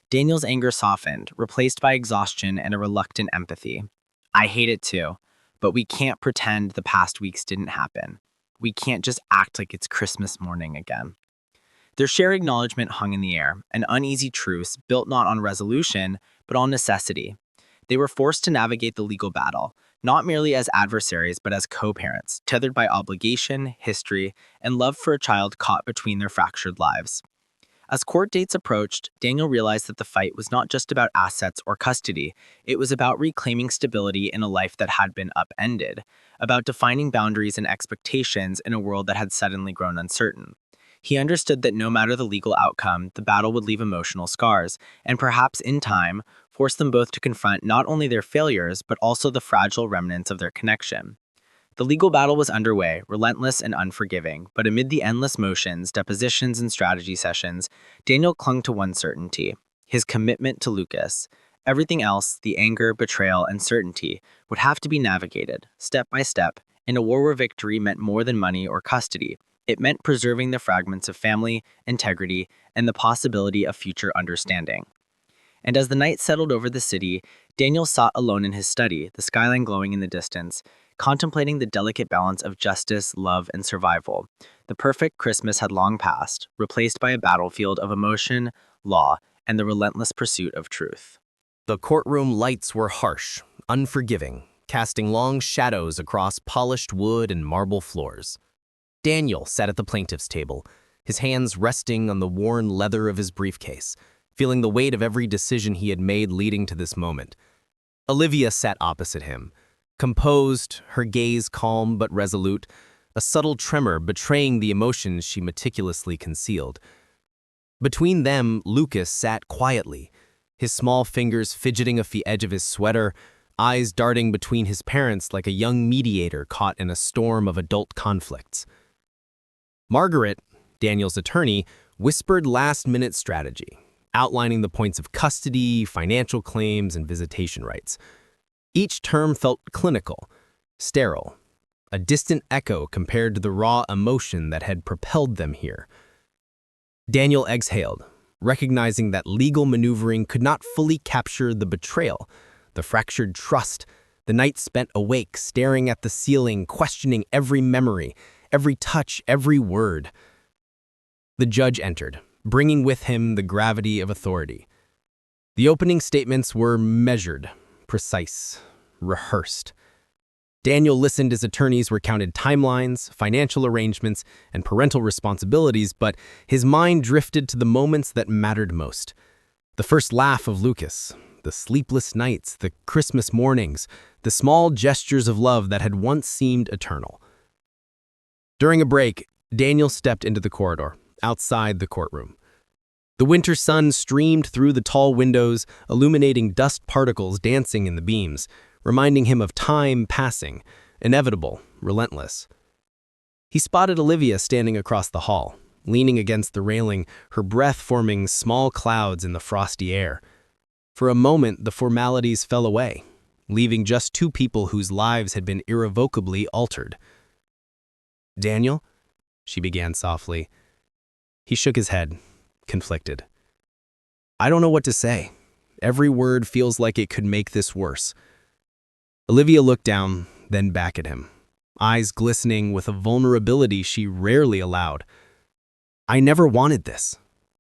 Daniel's anger softened, replaced by exhaustion and a reluctant empathy. "I hate it too, but we can't pretend the past weeks didn't happen. We can't just act like it's Christmas morning again." Their shared acknowledgement hung in the air, an uneasy truce built not on resolution, but on necessity. They were forced to navigate the legal battle, not merely as adversaries, but as co-parents, tethered by obligation, history, and love for a child caught between their fractured lives. As court dates approached, Daniel realized that the fight was not just about assets or custody, it was about reclaiming stability in a life that had been upended, about defining boundaries and expectations in a world that had suddenly grown uncertain. He understood that no matter the legal outcome, the battle would leave emotional scars, and perhaps in time, force them both to confront not only their failures, but also the fragile remnants of their connection. The legal battle was underway, relentless and unforgiving, but amid the endless motions, depositions, and strategy sessions, Daniel clung to one certainty: his commitment to Lucas. Everything else, the anger, betrayal, and certainty, would have to be navigated, step by step, in a war where victory meant more than money or custody. It meant preserving the fragments of family, integrity, and the possibility of future understanding. And as the night settled over the city, Daniel sat alone in his study, the skyline glowing in the distance, contemplating the delicate balance of justice, love, and survival. The perfect Christmas had long passed, replaced by a battlefield of emotion, law, and the relentless pursuit of truth. The courtroom lights were harsh, unforgiving, casting long shadows across polished wood and marble floors. Daniel sat at the plaintiff's table, his hands resting on the worn leather of his briefcase, feeling the weight of every decision he had made leading to this moment. Olivia sat opposite him, composed, her gaze calm but resolute, a subtle tremor betraying the emotions she meticulously concealed. Between them, Lucas sat quietly, his small fingers fidgeting at the edge of his sweater, eyes darting between his parents like a young mediator caught in a storm of adult conflicts. Margaret, Daniel's attorney, whispered last-minute strategy, outlining the points of custody, financial claims, and visitation rights. Each term felt clinical, sterile, a distant echo compared to the raw emotion that had propelled them here. Daniel exhaled, recognizing that legal maneuvering could not fully capture the betrayal, the fractured trust, the night spent awake, staring at the ceiling, questioning every memory, every touch, every word. The judge entered, bringing with him the gravity of authority. The opening statements were measured, precise, rehearsed. Daniel listened as attorneys recounted timelines, financial arrangements, and parental responsibilities, but his mind drifted to the moments that mattered most. The first laugh of Lucas, the sleepless nights, the Christmas mornings, the small gestures of love that had once seemed eternal. During a break, Daniel stepped into the corridor, outside the courtroom. The winter sun streamed through the tall windows, illuminating dust particles dancing in the beams, reminding him of time passing, inevitable, relentless. He spotted Olivia standing across the hall, leaning against the railing, her breath forming small clouds in the frosty air. For a moment, the formalities fell away, leaving just two people whose lives had been irrevocably altered. "Daniel?" she began softly. He shook his head, conflicted. "I don't know what to say. Every word feels like it could make this worse." Olivia looked down, then back at him, eyes glistening with a vulnerability she rarely allowed. "I never wanted this.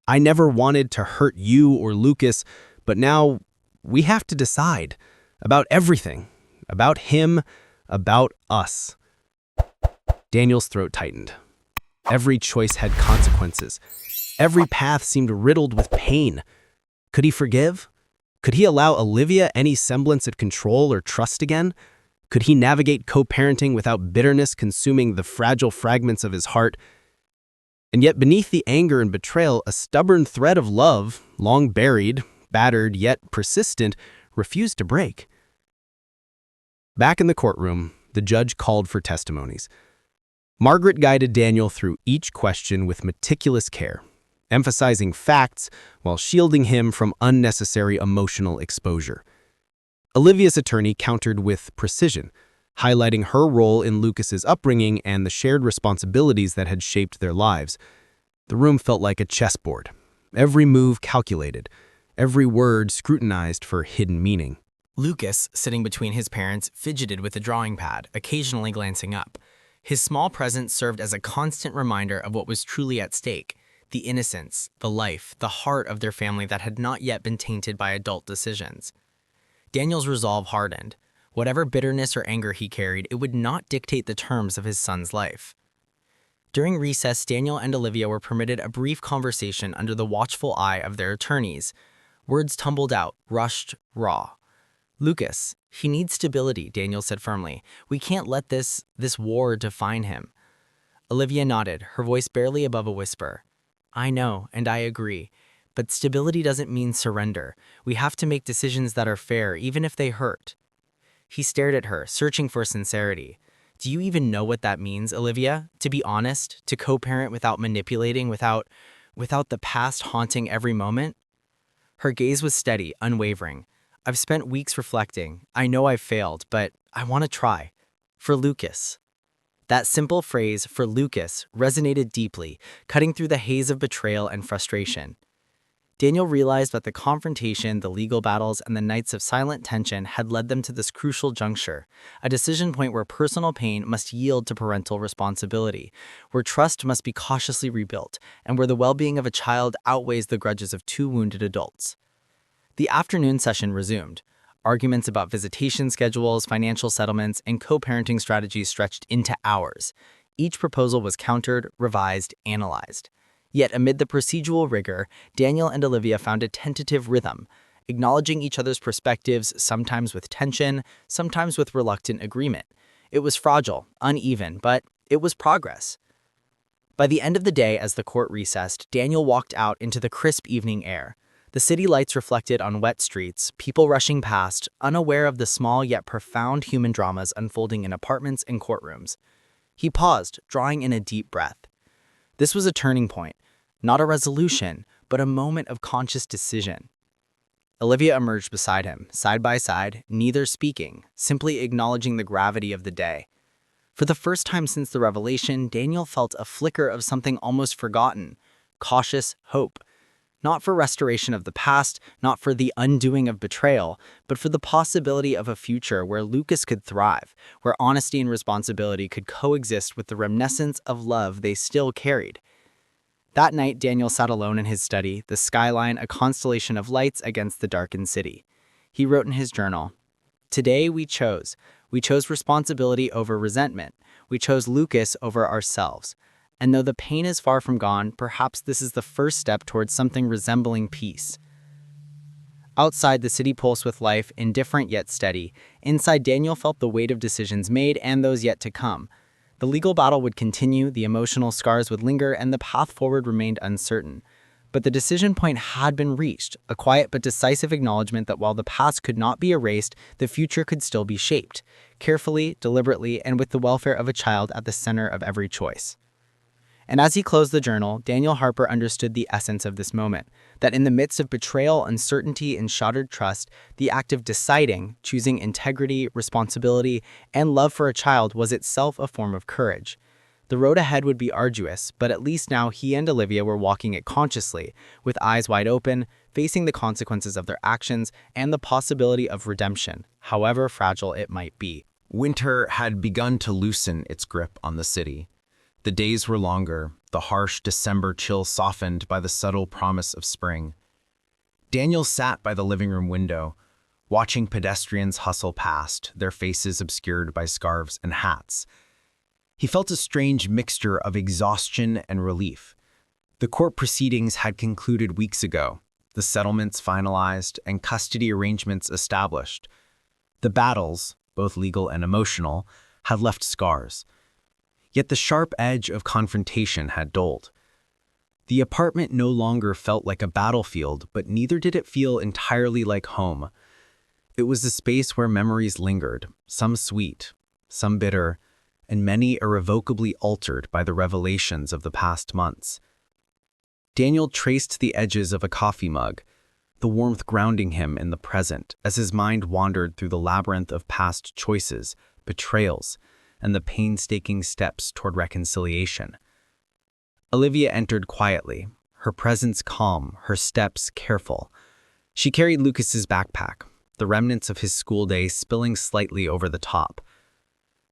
I never wanted to hurt you or Lucas, but now we have to decide about everything, about him, about us." Daniel's throat tightened. Every choice had consequences. Every path seemed riddled with pain. Could he forgive? Could he allow Olivia any semblance of control or trust again? Could he navigate co-parenting without bitterness consuming the fragile fragments of his heart? And yet beneath the anger and betrayal, a stubborn thread of love, long buried, battered yet persistent, refused to break. Back in the courtroom, the judge called for testimonies. Margaret guided Daniel through each question with meticulous care, emphasizing facts while shielding him from unnecessary emotional exposure. Olivia's attorney countered with precision, highlighting her role in Lucas's upbringing and the shared responsibilities that had shaped their lives. The room felt like a chessboard, every move calculated, every word scrutinized for hidden meaning. Lucas, sitting between his parents, fidgeted with a drawing pad, occasionally glancing up. His small presence served as a constant reminder of what was truly at stake: the innocence, the life, the heart of their family that had not yet been tainted by adult decisions. Daniel's resolve hardened. Whatever bitterness or anger he carried, it would not dictate the terms of his son's life. During recess, Daniel and Olivia were permitted a brief conversation under the watchful eye of their attorneys. Words tumbled out, rushed, raw. "Lucas, he needs stability," Daniel said firmly. "We can't let this war define him." Olivia nodded, her voice barely above a whisper. "I know, and I agree. But stability doesn't mean surrender. We have to make decisions that are fair, even if they hurt." He stared at her, searching for sincerity. "Do you even know what that means, Olivia? To be honest, to co-parent without manipulating, without the past haunting every moment?" Her gaze was steady, unwavering. "I've spent weeks reflecting. I know I've failed, but I want to try. For Lucas." That simple phrase, "for Lucas," resonated deeply, cutting through the haze of betrayal and frustration. Daniel realized that the confrontation, the legal battles, and the nights of silent tension had led them to this crucial juncture, a decision point where personal pain must yield to parental responsibility, where trust must be cautiously rebuilt, and where the well-being of a child outweighs the grudges of two wounded adults. The afternoon session resumed. Arguments about visitation schedules, financial settlements, and co-parenting strategies stretched into hours. Each proposal was countered, revised, analyzed. Yet amid the procedural rigor, Daniel and Olivia found a tentative rhythm, acknowledging each other's perspectives, sometimes with tension, sometimes with reluctant agreement. It was fragile, uneven, but it was progress. By the end of the day, as the court recessed, Daniel walked out into the crisp evening air. The city lights reflected on wet streets, people rushing past, unaware of the small yet profound human dramas unfolding in apartments and courtrooms. He paused, drawing in a deep breath. This was a turning point, not a resolution, but a moment of conscious decision. Olivia emerged beside him, side by side, neither speaking, simply acknowledging the gravity of the day. For the first time since the revelation, Daniel felt a flicker of something almost forgotten: cautious hope. Not for restoration of the past, not for the undoing of betrayal, but for the possibility of a future where Lucas could thrive, where honesty and responsibility could coexist with the reminiscence of love they still carried. That night, Daniel sat alone in his study, the skyline a constellation of lights against the darkened city. He wrote in his journal, "Today we chose. We chose responsibility over resentment. We chose Lucas over ourselves. And though the pain is far from gone, perhaps this is the first step towards something resembling peace." Outside, the city pulsed with life, indifferent yet steady. Inside, Daniel felt the weight of decisions made and those yet to come. The legal battle would continue, the emotional scars would linger, and the path forward remained uncertain. But the decision point had been reached, a quiet but decisive acknowledgement that while the past could not be erased, the future could still be shaped, carefully, deliberately, and with the welfare of a child at the center of every choice. And as he closed the journal, Daniel Harper understood the essence of this moment, that in the midst of betrayal, uncertainty, and shattered trust, the act of deciding, choosing integrity, responsibility, and love for a child was itself a form of courage. The road ahead would be arduous, but at least now he and Olivia were walking it consciously, with eyes wide open, facing the consequences of their actions and the possibility of redemption, however fragile it might be. Winter had begun to loosen its grip on the city. The days were longer, the harsh December chill softened by the subtle promise of spring. Daniel sat by the living room window, watching pedestrians hustle past, their faces obscured by scarves and hats. He felt a strange mixture of exhaustion and relief. The court proceedings had concluded weeks ago, the settlements finalized, and custody arrangements established. The battles, both legal and emotional, had left scars. Yet the sharp edge of confrontation had dulled. The apartment no longer felt like a battlefield, but neither did it feel entirely like home. It was a space where memories lingered, some sweet, some bitter, and many irrevocably altered by the revelations of the past months. Daniel traced the edges of a coffee mug, the warmth grounding him in the present as his mind wandered through the labyrinth of past choices, betrayals, and the painstaking steps toward reconciliation. Olivia entered quietly, her presence calm, her steps careful. She carried Lucas's backpack, the remnants of his school day spilling slightly over the top.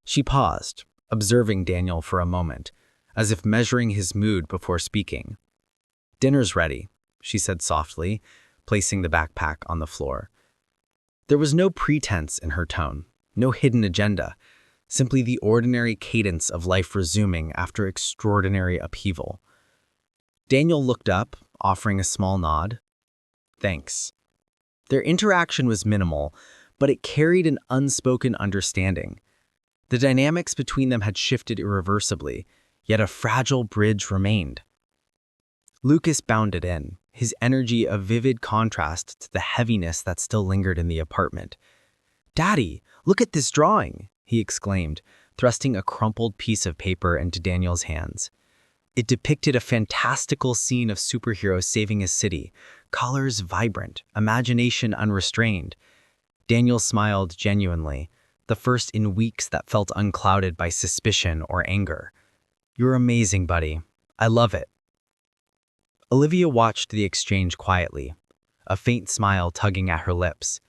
She paused, observing Daniel for a moment, as if measuring his mood before speaking. "Dinner's ready," she said softly, placing the backpack on the floor. There was no pretense in her tone, no hidden agenda, simply the ordinary cadence of life resuming after extraordinary upheaval. Daniel looked up, offering a small nod. "Thanks." Their interaction was minimal, but it carried an unspoken understanding. The dynamics between them had shifted irreversibly, yet a fragile bridge remained. Lucas bounded in, his energy a vivid contrast to the heaviness that still lingered in the apartment. "Daddy, look at this drawing!" he exclaimed, thrusting a crumpled piece of paper into Daniel's hands. It depicted a fantastical scene of superheroes saving a city, colors vibrant, imagination unrestrained. Daniel smiled genuinely, the first in weeks that felt unclouded by suspicion or anger. "You're amazing, buddy. I love it." Olivia watched the exchange quietly, a faint smile tugging at her lips.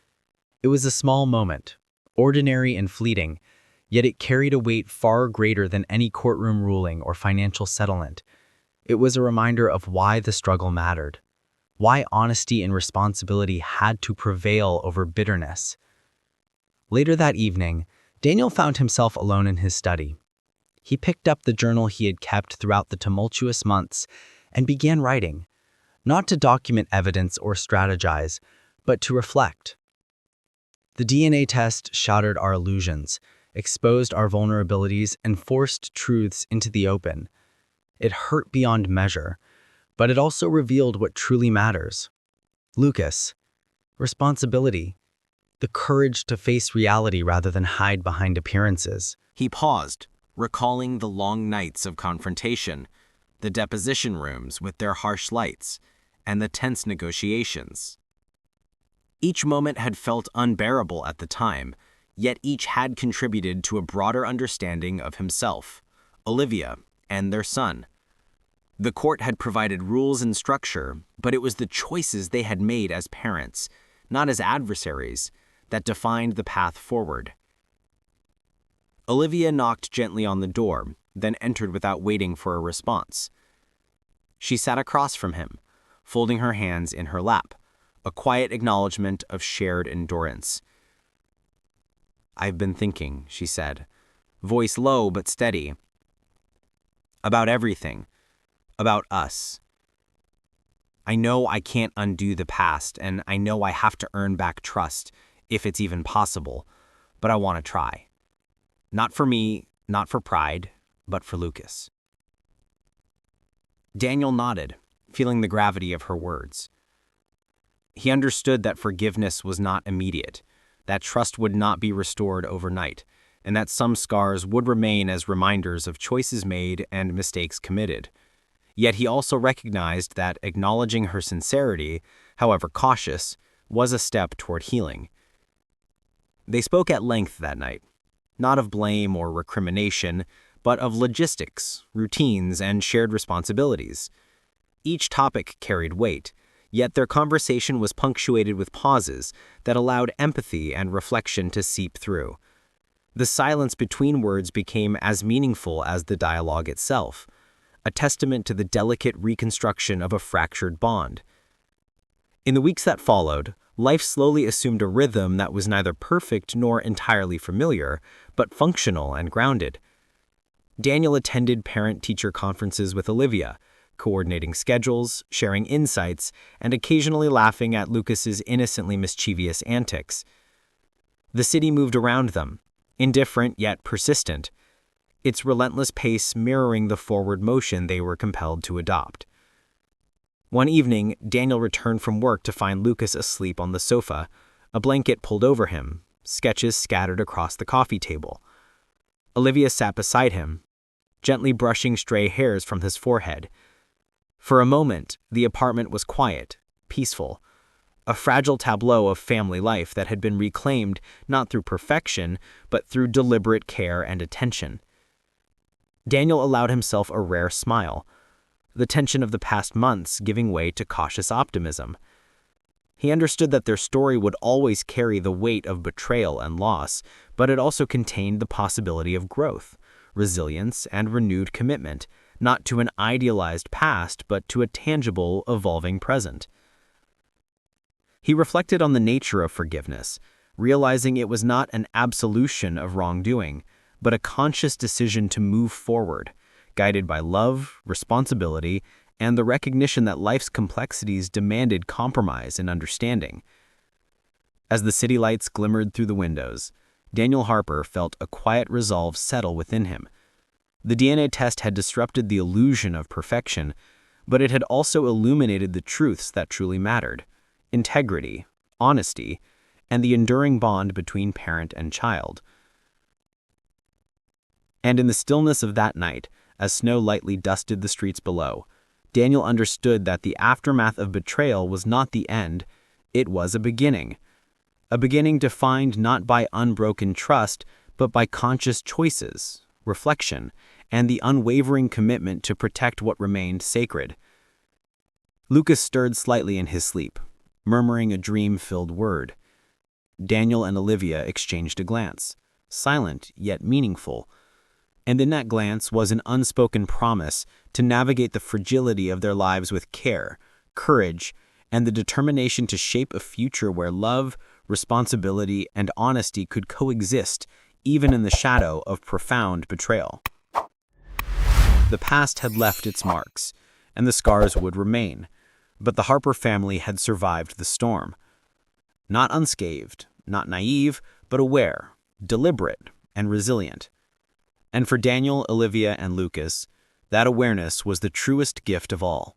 It was a small moment, ordinary and fleeting, yet it carried a weight far greater than any courtroom ruling or financial settlement. It was a reminder of why the struggle mattered, why honesty and responsibility had to prevail over bitterness. Later that evening, Daniel found himself alone in his study. He picked up the journal he had kept throughout the tumultuous months and began writing, not to document evidence or strategize, but to reflect. The DNA test shattered our illusions, exposed our vulnerabilities, and forced truths into the open. It hurt beyond measure, but it also revealed what truly matters. Lucas, responsibility, the courage to face reality rather than hide behind appearances. He paused, recalling the long nights of confrontation, the deposition rooms with their harsh lights, and the tense negotiations. Each moment had felt unbearable at the time, yet each had contributed to a broader understanding of himself, Olivia, and their son. The court had provided rules and structure, but it was the choices they had made as parents, not as adversaries, that defined the path forward. Olivia knocked gently on the door, then entered without waiting for a response. She sat across from him, folding her hands in her lap, a quiet acknowledgement of shared endurance. "I've been thinking," she said, voice low but steady, "about everything, about us. I know I can't undo the past, and I know I have to earn back trust, if it's even possible, but I want to try. Not for me, not for pride, but for Lucas." Daniel nodded, feeling the gravity of her words. He understood that forgiveness was not immediate, that trust would not be restored overnight, and that some scars would remain as reminders of choices made and mistakes committed. Yet he also recognized that acknowledging her sincerity, however cautious, was a step toward healing. They spoke at length that night, not of blame or recrimination, but of logistics, routines, and shared responsibilities. Each topic carried weight, yet their conversation was punctuated with pauses that allowed empathy and reflection to seep through. The silence between words became as meaningful as the dialogue itself, a testament to the delicate reconstruction of a fractured bond. In the weeks that followed, life slowly assumed a rhythm that was neither perfect nor entirely familiar, but functional and grounded. Daniel attended parent-teacher conferences with Olivia, coordinating schedules, sharing insights, and occasionally laughing at Lucas's innocently mischievous antics. The city moved around them, indifferent yet persistent, its relentless pace mirroring the forward motion they were compelled to adopt. One evening, Daniel returned from work to find Lucas asleep on the sofa, a blanket pulled over him, sketches scattered across the coffee table. Olivia sat beside him, gently brushing stray hairs from his forehead. For a moment, the apartment was quiet, peaceful, a fragile tableau of family life that had been reclaimed not through perfection, but through deliberate care and attention. Daniel allowed himself a rare smile, the tension of the past months giving way to cautious optimism. He understood that their story would always carry the weight of betrayal and loss, but it also contained the possibility of growth, resilience, and renewed commitment, not to an idealized past, but to a tangible, evolving present. He reflected on the nature of forgiveness, realizing it was not an absolution of wrongdoing, but a conscious decision to move forward, guided by love, responsibility, and the recognition that life's complexities demanded compromise and understanding. As the city lights glimmered through the windows, Daniel Harper felt a quiet resolve settle within him. The DNA test had disrupted the illusion of perfection, but it had also illuminated the truths that truly mattered: integrity, honesty, and the enduring bond between parent and child. And in the stillness of that night, as snow lightly dusted the streets below, Daniel understood that the aftermath of betrayal was not the end, it was a beginning defined not by unbroken trust, but by conscious choices, reflection, and the unwavering commitment to protect what remained sacred. Lucas stirred slightly in his sleep, murmuring a dream-filled word. Daniel and Olivia exchanged a glance, silent yet meaningful, and in that glance was an unspoken promise to navigate the fragility of their lives with care, courage, and the determination to shape a future where love, responsibility, and honesty could coexist, even in the shadow of profound betrayal. The past had left its marks, and the scars would remain, but the Harper family had survived the storm. Not unscathed, not naive, but aware, deliberate, and resilient. And for Daniel, Olivia, and Lucas, that awareness was the truest gift of all.